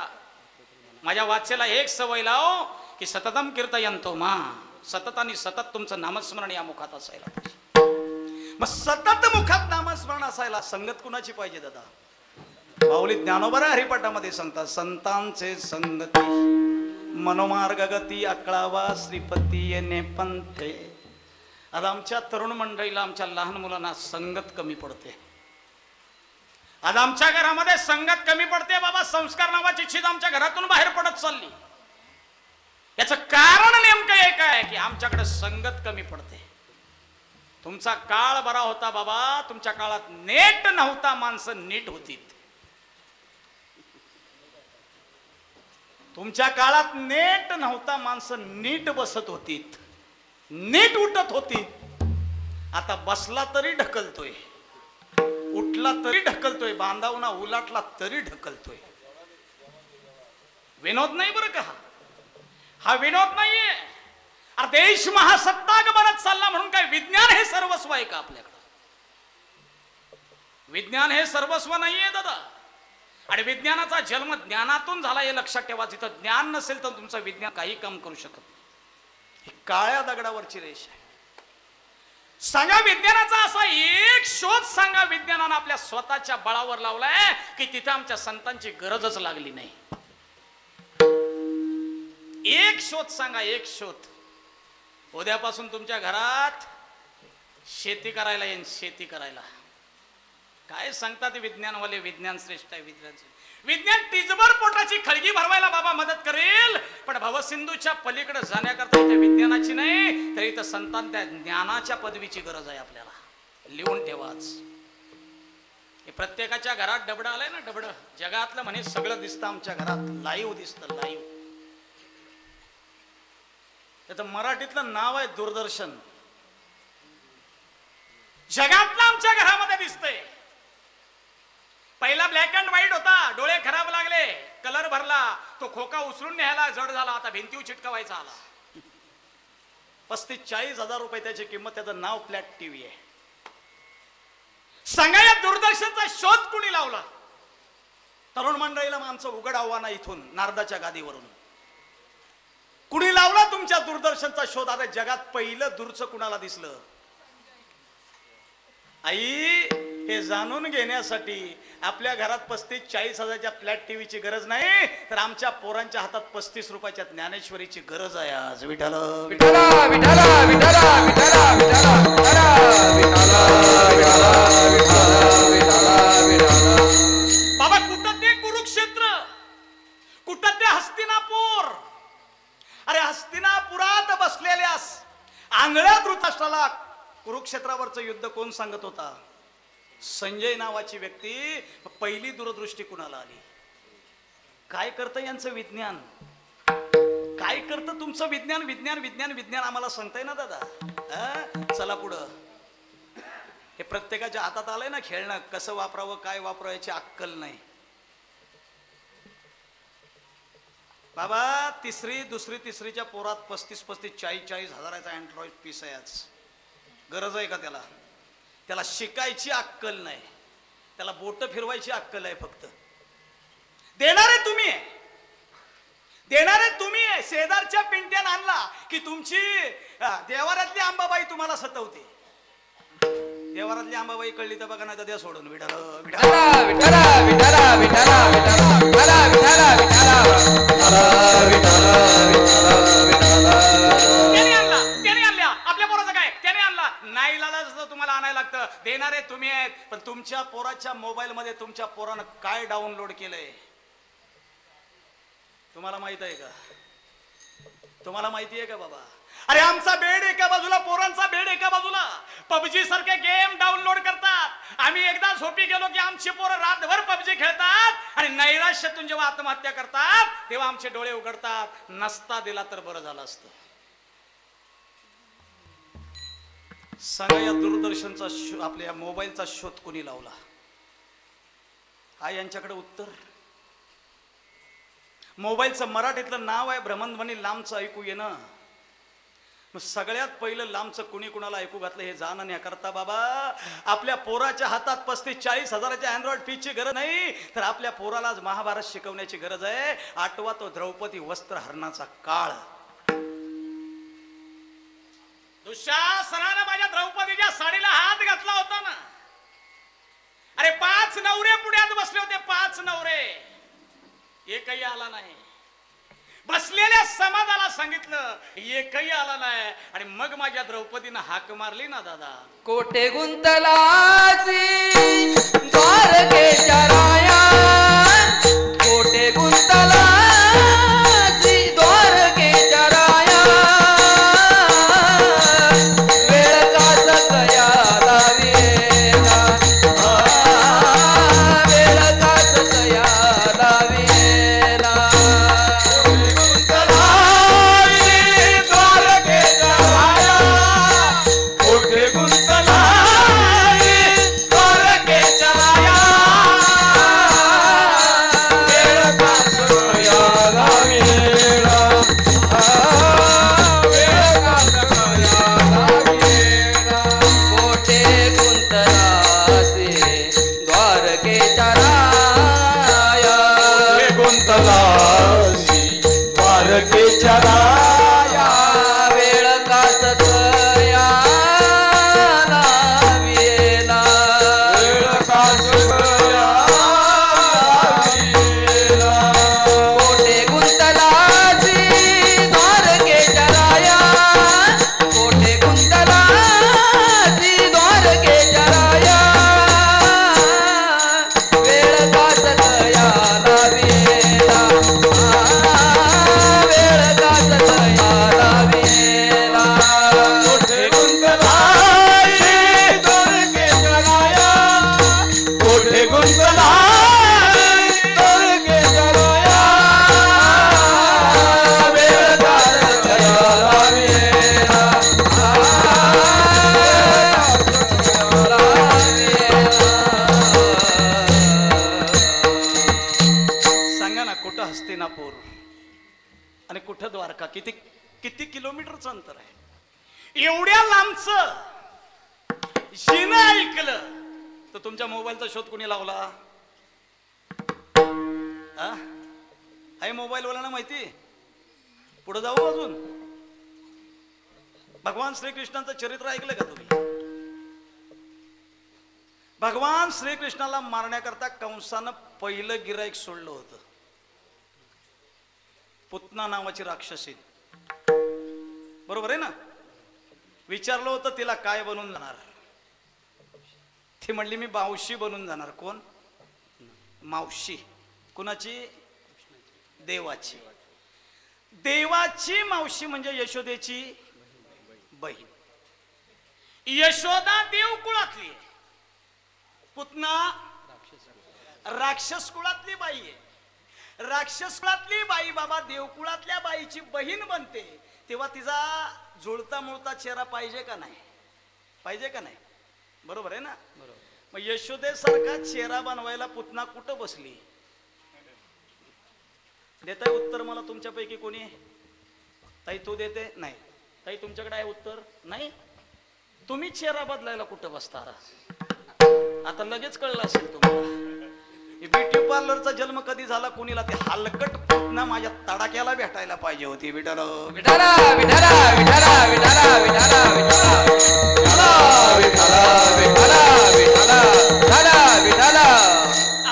माझ्या वाचेला एक सवय लाव की सततम कीर्तयंतो मा, सतत आणि सतत तुमचं नामस्मरण या मुखात असायला पाहिजे. मग सतत मुखात नामस्मरण असायला संगत कुणाची पाहिजे दादा? माऊली ज्ञानोबा हरिपाठामध्ये सांगतात, संतांचे संगती मनोमार्ग गती अकळावा श्रीपती येणे पंथे. आता आमच्या तरुण मंडळीला, आमच्या लहान मुलांना संगत कमी पडते. आज आमच्या घरामध्ये संगत कमी पडते बाबा. संस्कार नावाची चीज आमच्या घरातून बाहेर पडत चालली. याचं कारण नेमकं एक आहे की आमच्याकडे संगत कमी पडते. तुमचा काळ बरा होता बाबा, तुमच्या काळात नेट नव्हता, माणसं नीट होती. तुमच्या काळात नेट नव्हता, माणसं नीट बसत होती, नीट उठत होती. आता बसला तरी ढकलतोय, उठला तरी ढकलतोय, बांधावना उलाटला तरी ढकलतोय. विनोद नाही बरं का, हा विनोद नाहीये. अरे देश महासत्ताक बनत चालला म्हणून काय विज्ञान हे सर्वस्व आहे का आपल्याकडे? विज्ञान हे सर्वस्व नाहीये दादा. आणि विज्ञानाचा जन्म ज्ञानातून झाला हे लक्षात ठेवा. जिथं ज्ञान नसेल तर तुमचं विज्ञान काही काम करू शकत नाही. ही काळ्या दगडावरची रेष आहे. सांगा विज्ञानाचा असा एक शोध सांगा विज्ञानानं आपल्या स्वतःच्या बळावर लावलाय की तिथे आमच्या संतांची गरजच लागली नाही. एक शोध सांगा, एक शोध. उद्यापासून तुमच्या घरात शेती करायला येईन, शेती करायला. काय सांगतात विज्ञानवाले, विज्ञान श्रेष्ठ आहे, विज्ञान टिजभर पोटाची खळगी भरवायला बाबा मदत करेल, पण भवसिंधूच्या पलीकडे जाण्याकरता इथे विज्ञानाची नाही तर इथं संतान त्या ज्ञानाच्या पदवीची गरज आहे आपल्याला. लिहून ठेवाच. हे प्रत्येकाच्या घरात डबड आलंय ना, डबड जगातलं म्हणे सगळं दिसतं आमच्या घरात, लाईव्ह दिसतं, लाईव्ह. त्याचं मराठीतलं नाव आहे दूरदर्शन. जगातलं आमच्या घरामध्ये दिसतंय. पहिला ब्लॅक अँड व्हाईट होता, डोळे खराब लागले, कलर भरला, तो खोका उचलून न्यायला जड झाला, आता भिंतीवर चिटकवायचा आला. 35-40 हजार रुपये त्याची किंमत, त्याचं नाव फ्लॅट टीव्ही आहे. सांगा या दूरदर्शनचा शोध कुणी लावला? तरुण मंडळीला आमचं उघड आव्हान आहे इथून नारदाच्या गादीवरून. कुणी लावला तुमच्या दूरदर्शनचा शोध? आता जगात पहिलं दूरचं कुणाला दिसलं? आई, हे जाणून घेण्यासाठी आपल्या घरात 35-40 हजारच्या फ्लॅट टीव्हीची गरज नाही, तर आमच्या पोरांच्या हातात 35 रुपयाच्या ज्ञानेश्वरीची गरज आहे आज. विठ्ठल विठ्ठला विठ्ठला विठ्ठला विठ्ठला विठ्ठला विठ्ठला. बाबा, कुठं ते कुरुक्षेत्र, कुठं ते हस्तिनापूर. अरे हस्तिनापुरात बसलेल्यास आंधळ्या धृतराष्ट्राला कुरुक्षेत्रावरचं युद्ध कोण सांगत होता? संजय नावाची व्यक्ती. पहिली दूरदृष्टी कुणाला आली? काय करतं यांचं विज्ञान? काय करतं तुमचं विज्ञान? विज्ञान विज्ञान विज्ञान आम्हाला सांगताय ना दादा. चला पुढं. हे प्रत्येकाच्या हातात आलंय ना खेळणं, कसं वापरावं, काय वापरावं याची अक्कल नाही. बाबा, दुसरी तिसरीच्या पोरात 35-40 हजाराचा अँड्रॉइड पीस आहे आज. गरज आहे का त्याला? त्याला शिकायची अक्कल नाही, त्याला बोट फिरवायची अक्कल आहे फक्त. देणारे तुम्ही आहे, देणारे तुम्ही आहे. शेजारच्या पिंट्यान आणला की तुमची देवारातली अंबाबाई तुम्हाला सतवते. देवारातली अंबाबाई कळली तर बघा, नाही तर द्या सोडून. विठ्ठल विठ्ठला विठ्ठला विठ्ठला विठ्ठला विठ्ठला विठ्ठला विठ्ठला तुम्हाला आणायला लागतं. देणारे तुम्ही आहेत, पण तुमच्या पोराच्या मोबाईल मध्ये तुमच्या पोरानं काय डाउनलोड केलंय तुम्हाला माहित आहे का? तुम्हाला माहिती आहे का बाबा? अरे आमचा बेड एका बाजूला, पोरांचा बेड एका बाजूला. पबजी सारखे गेम डाउनलोड करतात. आम्ही एकदा झोपी गेलो की आमची पोरं रातभर पबजी खेळतात आणि नैराश्यातून जेव्हा आत्महत्या करतात तेव्हा आमचे डोळे उघडतात. नसता दिला तर बरं झालं असतं. सांगा, या दूरदर्शनचा आपल्या मोबाईलचा शोध कोणी लावला? हा यांच्याकडे उत्तर. मोबाईलचं मराठीतलं नाव आहे भ्रमणध्वनी. लांबचं ऐकू येणं. मग सगळ्यात पहिलं लांबचं कुणी कुणाला ऐकू घातलं हे जाणण्याकरता बाबा, आपल्या पोराच्या हातात 35-40 हजाराच्या अँड्रॉइड पीसची गरज नाही, तर आपल्या पोराला आज महाभारत शिकवण्याची गरज आहे. आठवा तो द्रौपदी वस्त्रहरणाचा काळ. दुःशासनानं माझ्या द्रौपदीच्या साडीला हात घातला होता ना. अरे 5 नवरे पुण्यात बसले होते, 5 नवरे, एकही आला नाही. बसलेल्या समाजाला सांगितलं, एकही आला नाही. आणि मग माझ्या द्रौपदीनं हाक मारली ना दादा. कोठे गुंतलासी द्वारकेच्या राया, कोठे गुंतलासी द्वारकेच्या राया, वेळ कास कया लावेला, वेळ कास कया लावेला. किती किती किलोमीटरचं अंतर आहे. एवढ्या लांबचं शिन ऐकलं तर तुमच्या मोबाईलचा शोध कोणी लावला? आहे मोबाईल वाला ना माहिती. पुढे जाऊ अजून. भगवान श्रीकृष्णांचं चरित्र ऐकलं का तुम्ही? भगवान श्रीकृष्णाला मारण्याकरता कंसानं पहिलं गिराईक सोडलं होतं. पुतना नावाची राक्षसी. बरोबर आहे ना? विचारलं होतं तिला काय बनून जाणार. ती म्हणली मी मावशी बनून जाणार. कोण? मावशी. कुणाची? देवाची. देवाची मावशी म्हणजे यशोदेची बहीण. यशोदा देव कुळातली आहे. पुतना राक्षस कुळातली बाई आहे. राक्षस कुळातली बाई बाबा देवकुळातल्या बाईची बहीण बनते तेव्हा तिचा जुळता मुळता चेहरा पाहिजे का नाही? पाहिजे का नाही? बरोबर आहे ना? मग यशोदेसारखा चेहरा बनवायला पुतना कुठं बसली? देताय उत्तर मला तुमच्यापैकी कोणी? ताई तू देते? नाही. ताई तुमच्याकडे आहे उत्तर? नाही. तुम्ही चेहरा बदलायला कुठं बसता? आता लगेच कळलं असेल तुम्हाला. ब्युटी पार्लरचा जन्म कधी झाला कोणीला? ते हलकट पुतना माझ्या तडाक्याला भेटायला पाहिजे होती. विठाला विठाला विठाला विठाला विठाला विठाला विठाला विठाला.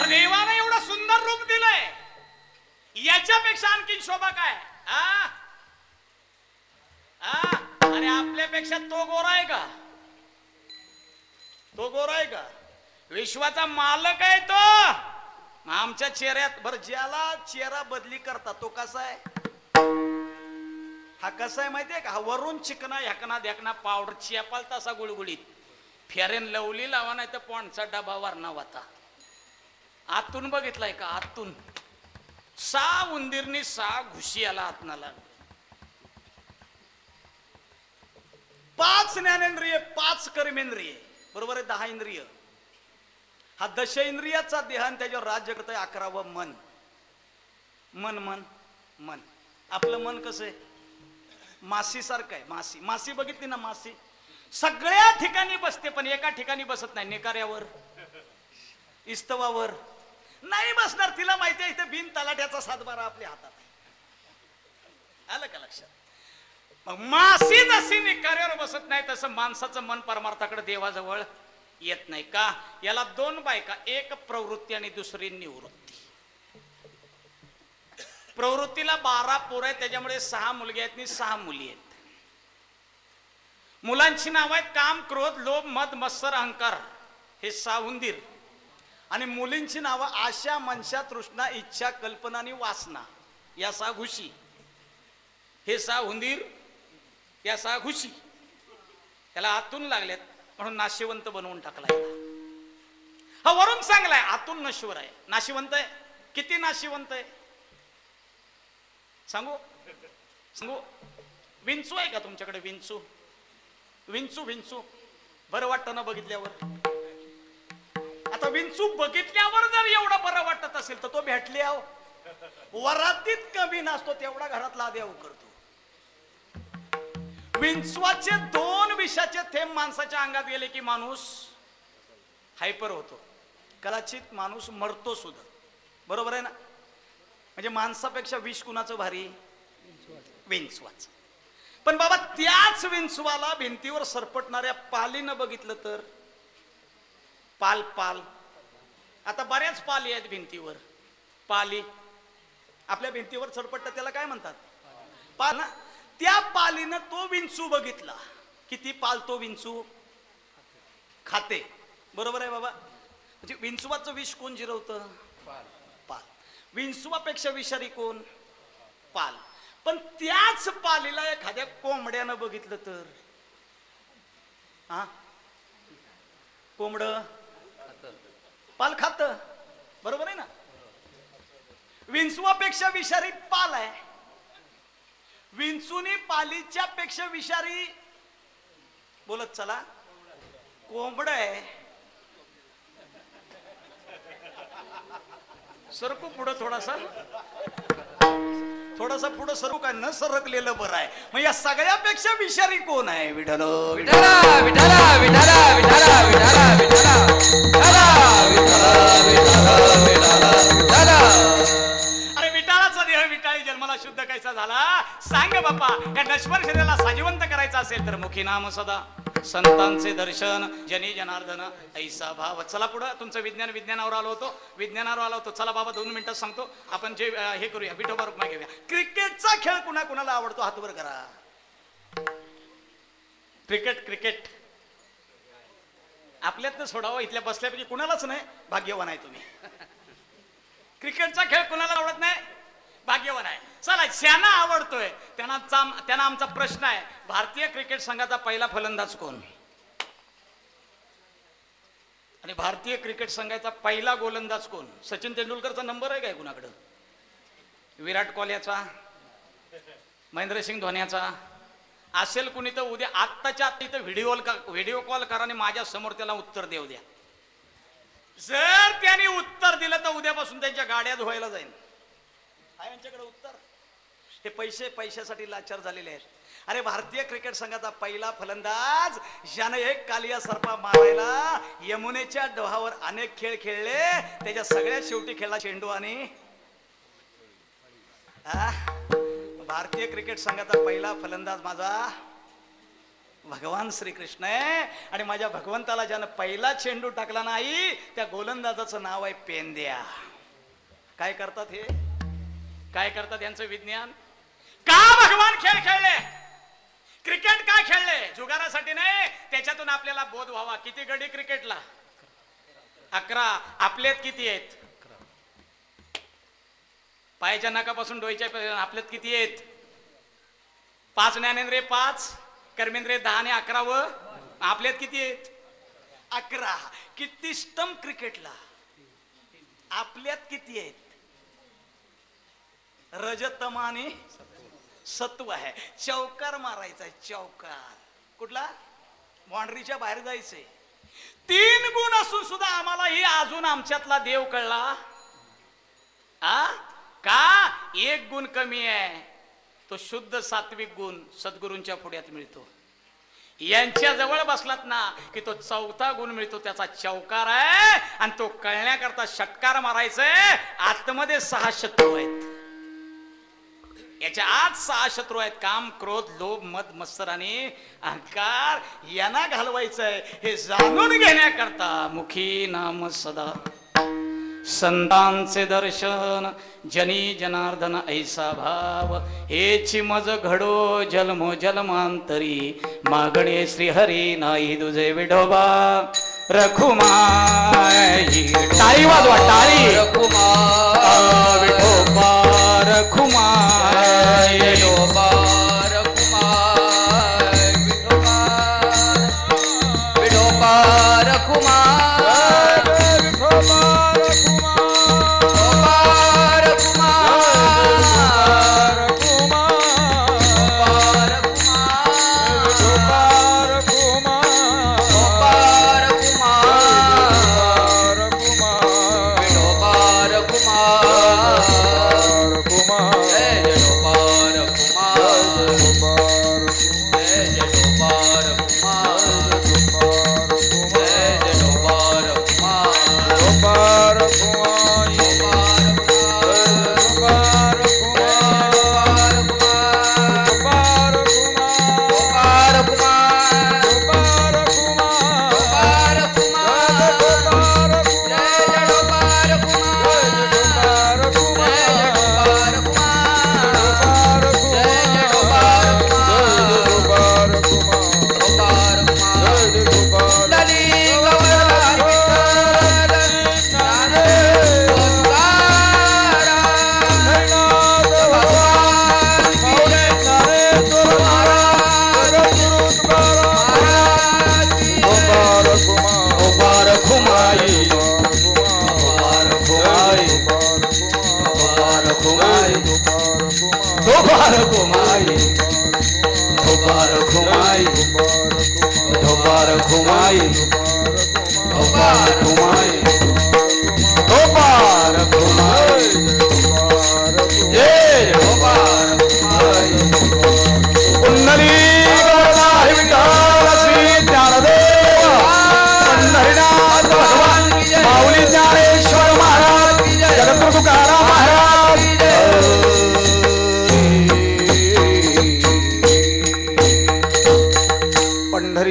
देवाने एवढं सुंदर रूप दिलंय, याच्यापेक्षा आणखी शोभा काय? अरे आपल्यापेक्षा तो गोरा आहे का? तो गोरा आहे का? विश्वाचा मालक आहे तो. आमच्या चेहऱ्यात बरं ज्याला चेहरा बदली करता तो कसा आहे? हा कसा आहे माहितीये का? हा वरून चिकना ह्याकना द्याकना पावडर चेपाल तसा गुळगुळीत. फेरेन लवली लावा नाही तर पॉन्डचा डबा वरणा वाता. आतून बघितलाय का? आतून 6 उंदीरनी 6 घुशी याला आतनाला. 5 ज्ञानेंद्रिय 5 कर्मेंद्रिय. बरोबर आहे? 10 इंद्रिय. हा 10 इंद्रियाचा देह आणि त्याच्यावर राज्य करत आहे 11वं मन. मन मन मन. आपलं मन कसं आहे? मासी सारखं आहे. मासी. मासी बघितली ना? मासी सगळ्या ठिकाणी बसते पण एका ठिकाणी बसत नाही. नेकाऱ्यावर इस्तवावर नाही बसणार. तिला माहिती आहे इथे बिन तलाट्याचा 7-12 आपल्या हातात आहे. आलं का लक्षात? मग मासी जशी नेकाऱ्यावर बसत नाही तसं माणसाचं मन परमार्थाकडे देवाजवळ येत नाही. का? याला 2 बायका, एक प्रवृत्ती आणि दुसरी निवृत्ती. प्रवृत्तीला 12 पोरं आहेत त्याच्यामुळे 6 मुलगे आहेत आणि 6 मुली आहेत. मुलांची नाव आहेत काम, क्रोध, लोभ, मद, मत्सर, अहंकार. हे 6 उंदीर. आणि मुलींची नावं आशा, मनशा, तृष्णा, इच्छा, कल्पना आणि वासना. या 6 घुशी. हे 6 उंदीर, या 6 घुशी. त्याला आतून लागल्यात म्हणून नाशिवंत बनवून टाकलाय. हा वरून चांगलाय, आतून नश्वर आहे. नाशिवंत आहे. किती नाशिवंत आहे सांगू? सांगू? विंचू आहे का तुमच्याकडे? विंचू विंचू विंचू बरं वाटतं ना बघितल्यावर? आता विंचू बघितल्यावर जर एवढं बरं वाटत असेल तर तो भेटल्यावर वरातीत कमी नसतो तेवढा घरातला आदेव करतो. विंचवाचे 2 विषाचे थेंब माणसाच्या अंगात गेले की माणूस हायपर होतो. कदाचित माणूस मरतो सुद्धा. बरोबर आहे ना? म्हणजे माणसापेक्षा विष कुणाचं भारी? विंचवाचं. पण बाबा त्याच विंचवाला भिंतीवर सरपटणाऱ्या पालीनं बघितलं तर पाल पाल. आता बऱ्याच पाली आहेत भिंतीवर. पाली आपल्या भिंतीवर सरपटतात त्याला काय म्हणतात? पाल ना. त्या पालीनं तो विंचू बघितला. किती पाल तो विंचू खाते. बरोबर आहे बाबा? म्हणजे विंचवाचं विष कोण जिरवतं? पाल. विंचवापेक्षा विषारी कोण? पाल. पण त्याच पालीला एखाद्या कोंबड्यानं बघितलं तर कोंबड पाल खात. बरोबर आहे ना? विंचवापेक्षा विषारी पाल आहे. विंचूनी पालीच्या पेक्षा विषारी बोलत चला कोंबड आहे. सरकू पुढं थोडासा. थोडंसं पुढं सरकू काय न सरकलेलं बरं आहे. मग या सगळ्यापेक्षा विषारी कोण आहे? विठ्ठल विठला विठला विठला विठला विठला विठला विठला. अरे विठालाचा देह विठाळी जन्माला शुद्ध कैसा झाला सांग बाप्पा. या नश्वर शरीराला साजिवंत करायचं असेल तर मुखी नाम सदा, संतांचे दर्शन, जनी जनार्दन ऐसा भाव. चला पुढं. तुमचं विज्ञानावर आलो होतो. चला बाबा 2 मिनिटात सांगतो. आपण जे हे करूया विठोबा रुक्मा घेऊया. क्रिकेटचा खेळ कुणाला आवडतो हात वर करा. क्रिकेट आपल्यातनं सोडावं. इथल्या बसल्यापैकी कुणालाच नाही. भाग्यवान आहे तुम्ही. क्रिकेटचा खेळ कुणाला आवडत नाही? भाग्यवान आहे. चला ज्यांना आवडतोय त्यांना आमचा प्रश्न आहे, भारतीय क्रिकेट संघाचा पहिला फलंदाज कोण? आणि भारतीय क्रिकेट संघाचा पहिला गोलंदाज कोण? सचिन तेंडुलकरचा नंबर आहे काय कुणाकडं? विराट कोहलीचा, महेंद्रसिंग धोनीचा असेल कुणी तर उद्या आत्ताच्या आत्ता इथं व्हिडिओ कॉल करा आणि माझ्या समोर त्याला उत्तर देऊ द्या. जर त्यांनी उत्तर दिलं तर उद्यापासून त्यांच्या गाड्या धुवायला जाईल. आहे यांच्याकडे उत्तर? हे पैशासाठी लाचार झालेले आहेत. अरे भारतीय क्रिकेट संघाचा पहिला फलंदाज ज्याने एक कालिया सरपा मारायला यमुनेच्या डोहावर अनेक खेळ खेळले, त्याच्या सगळ्यात शेवटी खेळला चेंडू. आणि भारतीय क्रिकेट संघाचा पहिला फलंदाज माझा भगवान श्रीकृष्ण आहे. आणि माझ्या भगवंताला ज्यानं पहिला चेंडू टाकला नाही त्या गोलंदाजाचं नाव आहे पेंद्या. काय करतात हे? काय करतात यांचं विज्ञान? का भगवान खेळ खेळले? क्रिकेट का खेळले? जुगारासाठी नाही. त्याच्यातून आपल्याला बोध व्हावा. किती गडी क्रिकेटला? 11. आपल्यात किती आहेत? पायाच्या नाकापासून डोईच्या आपल्यात किती आहेत? 5 ज्ञानेंद्रिय 5, कर्मेंद्रिय 10 आणि 11 व आपल्यात किती आहेत? 11. किती स्टंप क्रिकेटला? आपल्यात किती आहेत? रजतम आणि सत्व आहे. चौकार मारायचा आहे. चौकार कुठला? बाउंड्रीच्या बाहेर जायचंय. 3 गुण असून सुद्धा आम्हाला ही अजून आमच्यातला देव कळला का? 1 गुण कमी आहे. तो शुद्ध सात्विक गुण सद्गुरूंच्या पुढ्यात मिळतो. यांच्या जवळ बसलात ना की तो 4था गुण मिळतो. त्याचा चौकार आहे आणि तो कळण्याकरता षटकार मारायचंय. आतमध्ये 6 शत्रू आहेत. याच्या आत 6 शत्रू आहेत. काम, क्रोध, लोभ, मद, मत्सर आणि अहंकार. यांना घालवायचंय हे जाणून घेण्याकरता मुखी नाम सदा, संतांचे दर्शन, जनी जनार्दन ऐसा भाव. हेची मज घडो जन्मो जन्मांतरी, मागणे श्री हरी नाही तुझे विठोबा रखुमाई. टाळी वाजवा टाळी. रखुमाई विठोबा रखुमाई. विठोबा रखुमाई. विठोबा रखुमाई.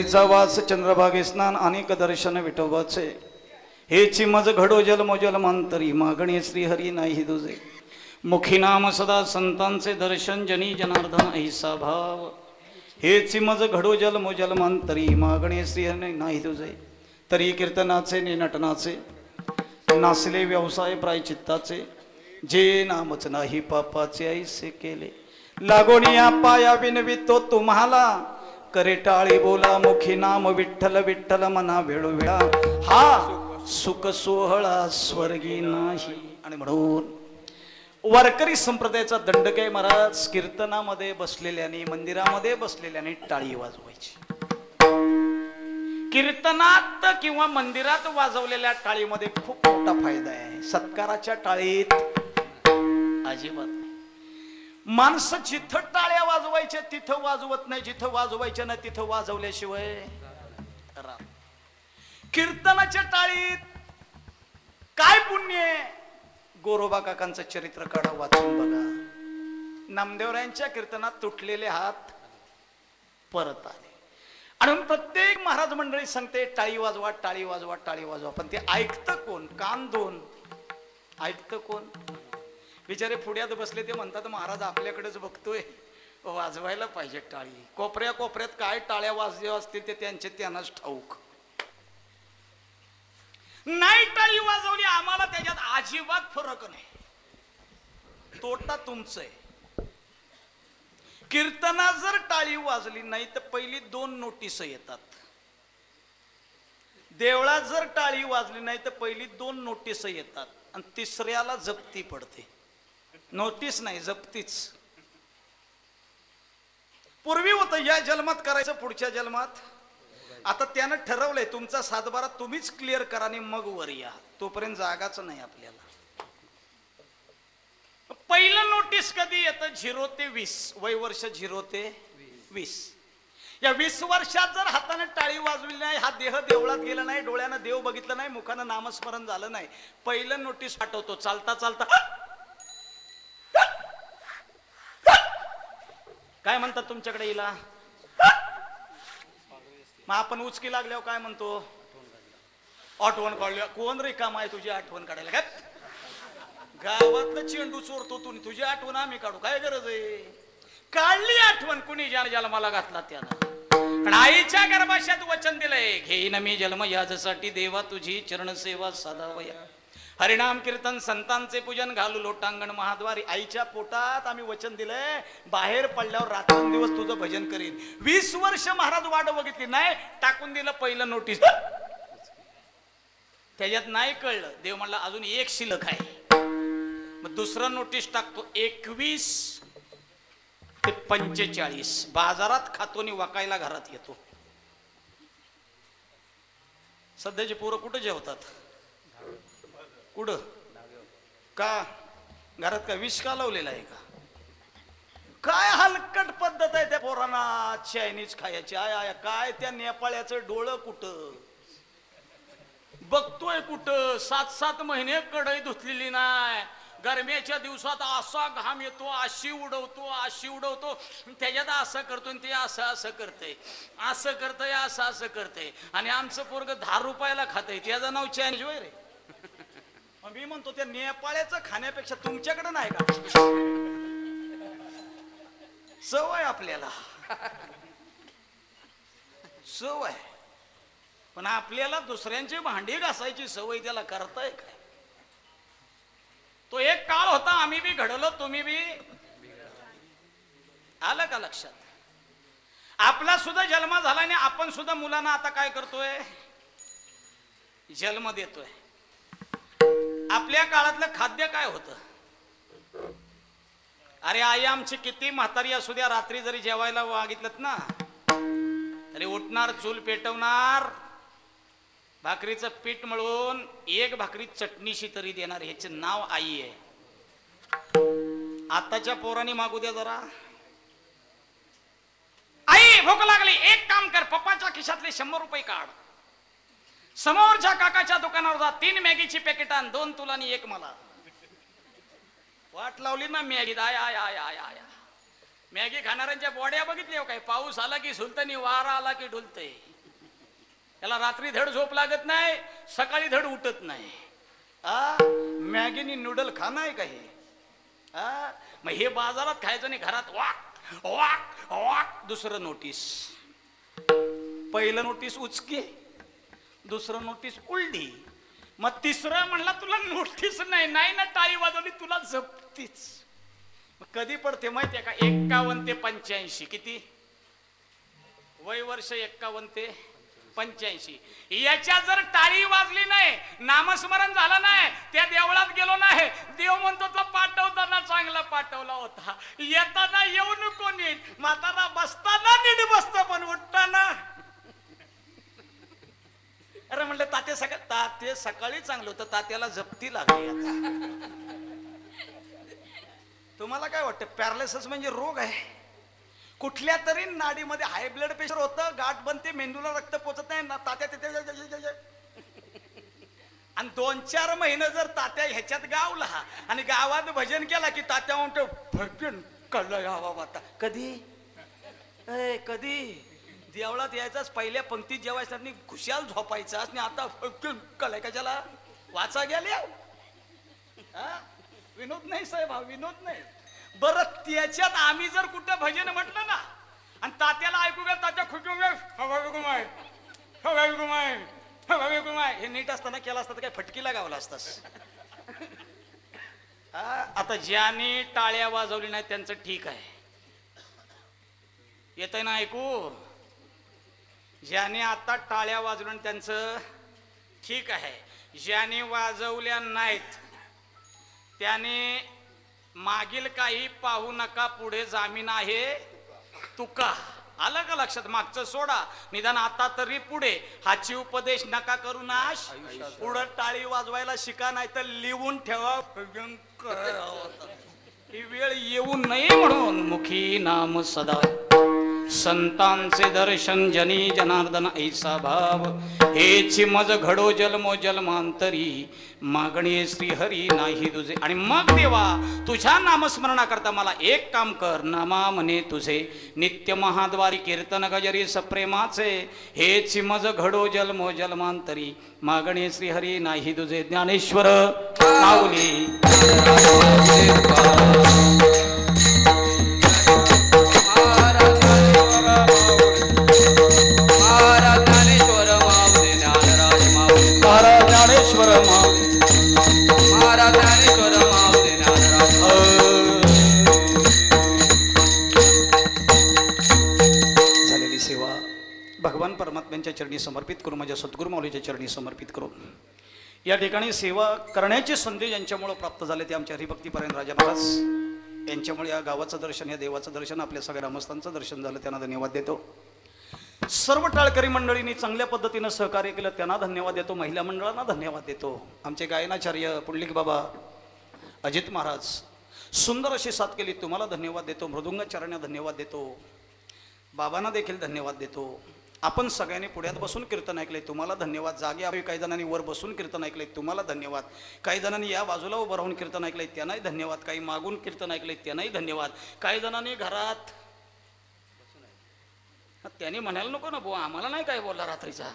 पंढरीचा वास चंद्रभागे स्नान अनेक दर्शन विठोबाचे हे चिमज घडो जलमोजल मांतरी मागणे श्रीहरी नाही दुजे मुखी नाम सदा संतांचे दर्शन जनी जनार्दन ऐसा भाव हे चिमज घडो जलमोजल मांतरी मागणे श्रीहरी नाही तुझे तरी कीर्तनाचे ने नटनाचे नासले व्यवसाय प्रायचित्ताचे जे नामच नाही पापाचे ऐसे केले लागोनिया पाया विनवितो तुम्हाला करे टाळी बोला मुखी नाम विठ्ठल विठ्ठल मना वेळोवेळा हा सुख सोहळा स्वर्गी नाही. आणि म्हणून वारकरी संप्रदायाचा दंडक महाराज कीर्तनामध्ये बसलेल्याने मंदिरामध्ये बसलेल्याने टाळी वाजवायची. कीर्तनात किंवा मंदिरात वाजवलेल्या टाळीमध्ये खूप मोठा फायदा आहे. सत्काराच्या टाळीत अजिबात नाही. माणसं जिथं टाळ्या वाजवायच्या तिथं वाजवत नाही, जिथं वाजवायच्या नाही तिथं वाजवल्याशिवाय राम. कीर्तनाच्या टाळीत काय पुण्य आहे. गोरोबा काकांचं चरित्र काढा वाचून बघा. नामदेवरायांच्या कीर्तनात तुटलेले हात परत आले आणि प्रत्येक महाराज मंडळी सांगते टाळी वाजवा टाळी वाजवा टाळी वाजवा. पण ते ऐकतं कोण. कान दोन ऐकतं कोण. बिचारे पुढ्यात बसले ते म्हणतात महाराज आपल्याकडेच बघतोय वाजवायला पाहिजे टाळी. कोपऱ्या कोपऱ्यात काय टाळ्या वाजल्या असतील ते त्यांचे त्यांनाच ठाऊक. नाही टाळी वाजवली आम्हाला त्याच्यात अजिबात फरक नाही. तोटा तुमचं आहे. कीर्तनात जर टाळी वाजली नाही तर पहिली 2 नोटीस येतात. देवळात जर टाळी वाजली नाही तर पहिली 2 नोटीस येतात आणि तिसऱ्याला जप्ती पडते. नोटीस नाही जप्तीच. पूर्वी होतं या जन्मात करायचं पुढच्या जन्मात. आता त्यानं ठरवलंय तुमचा 7-12 तुम्हीच क्लिअर करा आणि मग वर या. तोपर्यंत जागाच नाही आपल्याला. पहिलं नोटीस कधी येतं 0 ते 20 वय वर्ष 0 ते 20. या 20 वर्षात जर हाताने टाळी वाजवली नाही, हा देह देवळात गेला नाही, डोळ्यानं देव बघितलं नाही, मुखानं नामस्मरण झालं नाही, पहिलं नोटीस पाठवतो. चालता चालता काय म्हणतात तुमच्याकडे हिला. मग आपण उचकी लागल्यावर काय म्हणतो. आठवण काढल्या. कोण रिकाम आहे तुझी आठवण काढायला. काय गावातलं चेंडू चोरतो तू, तुझी आठवण आम्ही काढू काय गरज आहे. काढली आठवण कुणी ज्याला मला घातला त्यानं. पण आईच्या गर्भाशयात वचन दिलंय घेईन मी जन्म यासाठी देवा तुझी चरण सेवा साधावया. हरिनाम कीर्तन संतांचे पूजन घालू लोटांगण महाद्वारी. आईच्या पोटात आम्ही वचन दिलंय बाहेर पडल्यावर रात्रंदिवस तुझं भजन करीन. 20 वर्ष महाराज वाट बघितली नाही. टाकून दिलं पहिलं नोटीस. त्याच्यात नाही कळलं. देव म्हणला अजून 1 शिल्लक आहे. मग दुसरं नोटीस टाकतो. 21 ते 45 बाजारात खातो आणि वकायला घरात येतो. सध्याचे पोरं कुठं जेवतात. कुठं का घरात का विष का लावलेला आहे का. काय हलकट पद्धत आहे त्या पोरांना चायनीज खायची. आय काय त्या नेपाळ्याचं डोळं कुठं बघतोय कुठं. 7-7 महिने कढई धुतलेली नाही. गरम्याच्या दिवसात असा घाम येतो, अशी उडवतो त्याच्यात असं करतो ते असं करतंय, असं करतंय असं करतंय. आणि आमचं पोरग 10 रुपयाला खातंय. त्याचं नाव चायनीज होय रे. मी म्हणतो त्या नेपाळ्याचं खाण्यापेक्षा तुमच्याकडे नाही का सवय. आपल्याला सवय पण आपल्याला दुसऱ्यांची भांडी घासायची सवय त्याला करताय काय. तो एक काळ होता आम्ही बी घडलो तुम्ही बी. आलं का लक्षात. आपला सुद्धा जन्म झाला आणि आपण सुद्धा मुलांना आता काय करतोय जन्म देतोय. आपल्या काळातलं खाद्य काय होतं. अरे आई आमची किती म्हातारी असू द्या रात्री जरी जेवायला मागितलं ना तरी उठणार चूल पेटवणार भाकरीचं पीठ मळून 1 भाकरी चटणीशी तरी देणार. ह्याचे नाव आई आहे. आताच्या पोरांनी मागू द्या जरा. आई भूक लागली. एक काम कर पप्पाच्या खिशातले 100 रुपये काढ. समोरच्या काकाच्या दुकानावर जा. 3 मॅगीची पॅकेट आण. 2 तुला आणि 1 मला. वाट लावली ना मॅगी. मॅगी खाणाऱ्यांच्या बॉड्या बघितल्या काय. पाऊस आला की झुलतनी वारा आला की डुलतय. याला रात्री धड झोप लागत नाही, सकाळी धड उठत नाही. मॅगीनी नूडल खाणं आहे का हे? मग हे बाजारात खायचं नाही, घरात वाक वाक वाक. दुसरं नोटीस, पहिलं नोटीस उचकी, दुसरं नोटीस उलटी, मग तिसरं म्हणला तुला नोटीस नाही ना टाळी वाजवली तुला जपतीच. मग कधी पडते माहितीये का? 51 ते 85. किती वय वर्ष? 51 ते 85. याच्या जर टाळी वाजली नाही, नामस्मरण झालं नाही, त्या देवळात गेलो नाही, देव म्हणतो तो पाठवताना चांगला पाठवला होता, येताना येऊ नको नीट, म्हातारा बसताना नीट बसतो पण उठताना. अरे म्हणलं ताते सकाळी चांगलं होतं, तात्याला जप्ती लागली. आता तुम्हाला काय वाटतं? पॅरालिसिस म्हणजे रोग आहे, कुठल्या तरी नाडीमध्ये हाय ब्लड प्रेशर होतं, गाठ बनते, मेंदूला रक्त पोचत नाही, तात्या तिथे. आणि 2-4 महिने जर तात्या ह्याच्यात गावला आणि गावात भजन केला की तात्या म्हणतो भजन कळलं गावा. आता कधी देवळात यायचाच, पहिल्या पंक्तीत जेवायचं, खुशाल झोपायचा, आणि आता कळाय कशाला वाचा गेल्या. विनोद नाही साहेब, हा विनोद नाही. बरं त्याच्यात आम्ही जर कुठं भजन म्हटलं ना आणि तात्याला ऐकू गेलं, तात्या खुशुमाय हे नीट असताना केला असता तर काय फटकीला गावला असतास. आता ज्याने टाळ्या वाजवली नाही त्यांचं ठीक आहे, येतंय ना ऐकू? ज्याने आता टाळ्या वाजवल्या त्यांचं ठीक आहे, ज्याने वाजवल्या नाहीत त्याने मागील काही पाहू नका, पुढे जामीन आहे तुका. आलं का लक्षात? मागचं सोडा, निदान आता तरी पुढे. हाची उपदेश नका करू नाश, पुढं टाळी वाजवायला शिका, नाही तर लिहून ठेवा. ही वेळ येऊ नये म्हणून मुखी नाम सदा, संतांचे दर्शन जनी जनार्दन ऐसा भाव. हेची मज घडो जन्मो जन्मांतरी, मागणे श्री हरी नाही तुझे. आणि मग देवा तुझ्या नामस्मरणाकरता मला एक काम कर, नामा म्हणे तुझे नित्य महाद्वारी कीर्तन गजरी सप्रेमाचे. हेची मज घडो जन्मो जन्मांतरी, मागणे श्री हरी नाही तुझे. ज्ञानेश्वर माऊली झालेली सेवा भगवान परमात्म्यांच्या चरणी समर्पित करू, माझ्या सद्गुरू माऊलीच्या चरणी समर्पित करू. या ठिकाणी सेवा करण्याची संधी ज्यांच्यामुळे प्राप्त झाले ते आमच्या हरिभक्तीपरायण राजा महाराज यांच्यामुळे या गावाचं दर्शन, या देवाचं दर्शन, आपल्या सगळ्या ग्रामस्थांचं दर्शन झालं, त्यांना धन्यवाद देतो. सर्व टाळकरी मंडळींनी चांगल्या पद्धतीनं सहकार्य केलं, त्यांना धन्यवाद देतो. महिला मंडळांना धन्यवाद देतो. आमचे गायनाचार्य पुंडलिक बाबा, अजित महाराज सुंदर अशी साथ केली, तुम्हाला धन्यवाद देतो. मृदुंगाचार्यांना धन्यवाद देतो. बाबांना देखील धन्यवाद देतो. आपण सगळ्यांनी पुढ्यात बसून कीर्तन ऐकले, तुम्हाला धन्यवाद. जागे आम्ही काही जणांनी वर बसून कीर्तन ऐकले, तुम्हाला धन्यवाद. काही जणांनी या बाजूला उभं राहून कीर्तन ऐकले, त्यांनाही धन्यवाद. काही मागून कीर्तन ऐकले, त्यांनाही धन्यवाद. काही जणांनी घरात, त्यांनी म्हणायला नको ना बुवा आम्हाला नाही काय बोलला रात्रीचा,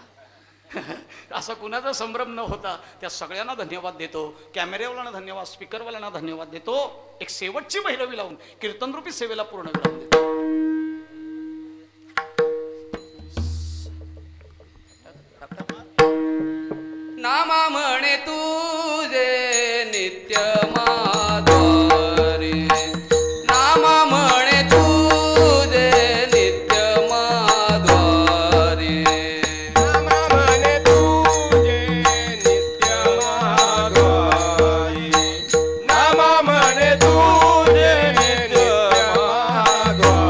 असा कुणाचा संभ्रम न होता त्या सगळ्यांना धन्यवाद देतो. कॅमेऱ्यावाल्यांना धन्यवाद, स्पीकरवाल्यांना धन्यवाद देतो. एक शेवटची भैरवी लावून कीर्तनरूपी सेवेला पूर्ण विराम देतो. नामा म्हणे तुझे नित्य माधुरी, नामा म्हणे तुझे नित्य माधुरी, नामा म्हणे तुझे नित्य माधुरी, नामा म्हणे तुझे नित्य माधुरी.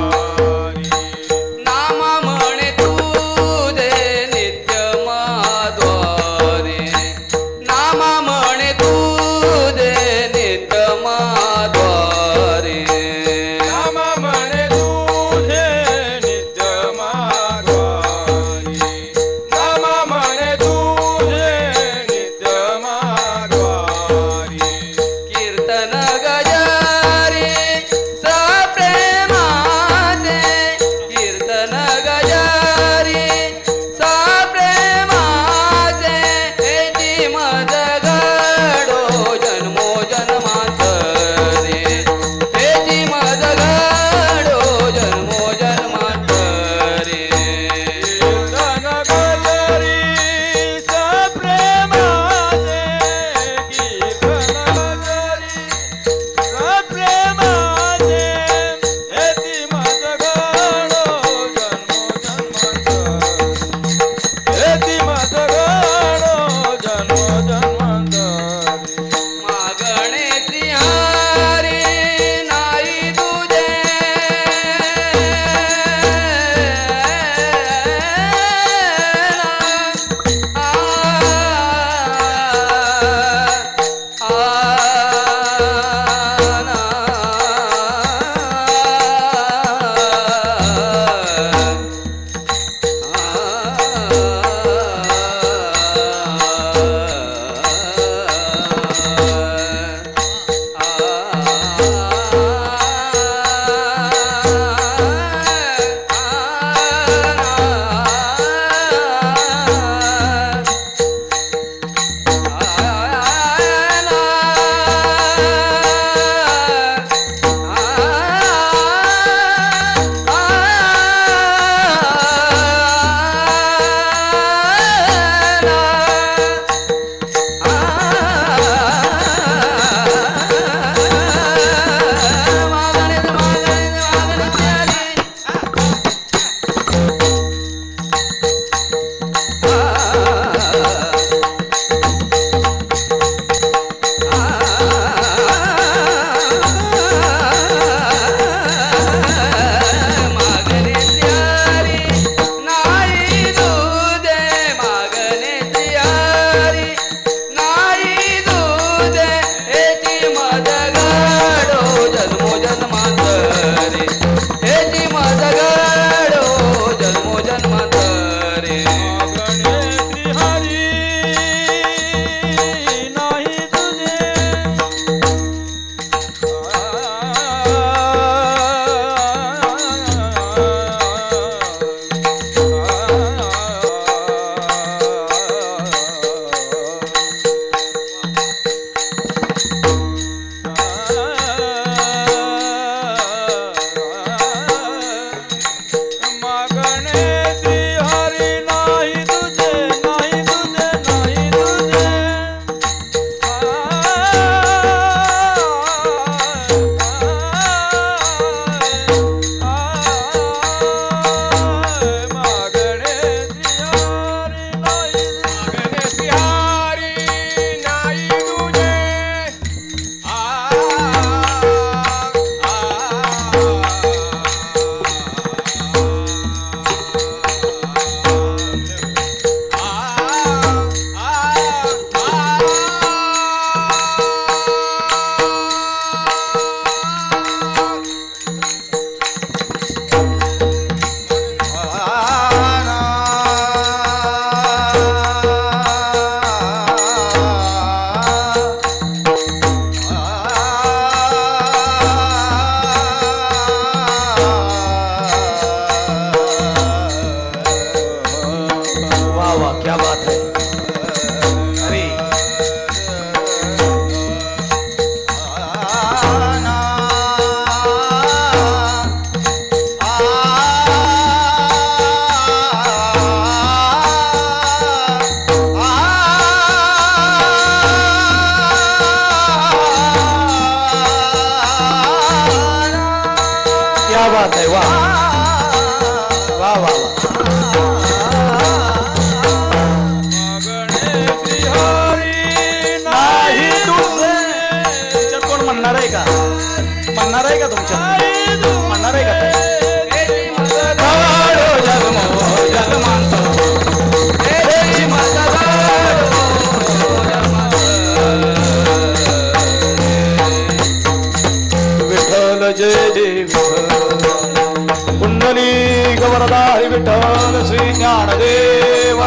सिद्ध वरदा हरी विठ्ठल श्री ज्ञानदेव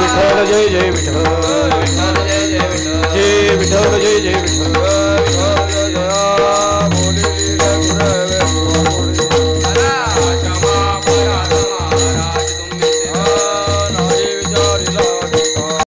विठ्ठल जय जय विठ्ठल विठ्ठल जय जय विठ्ठल जय विठ्ठल जय जय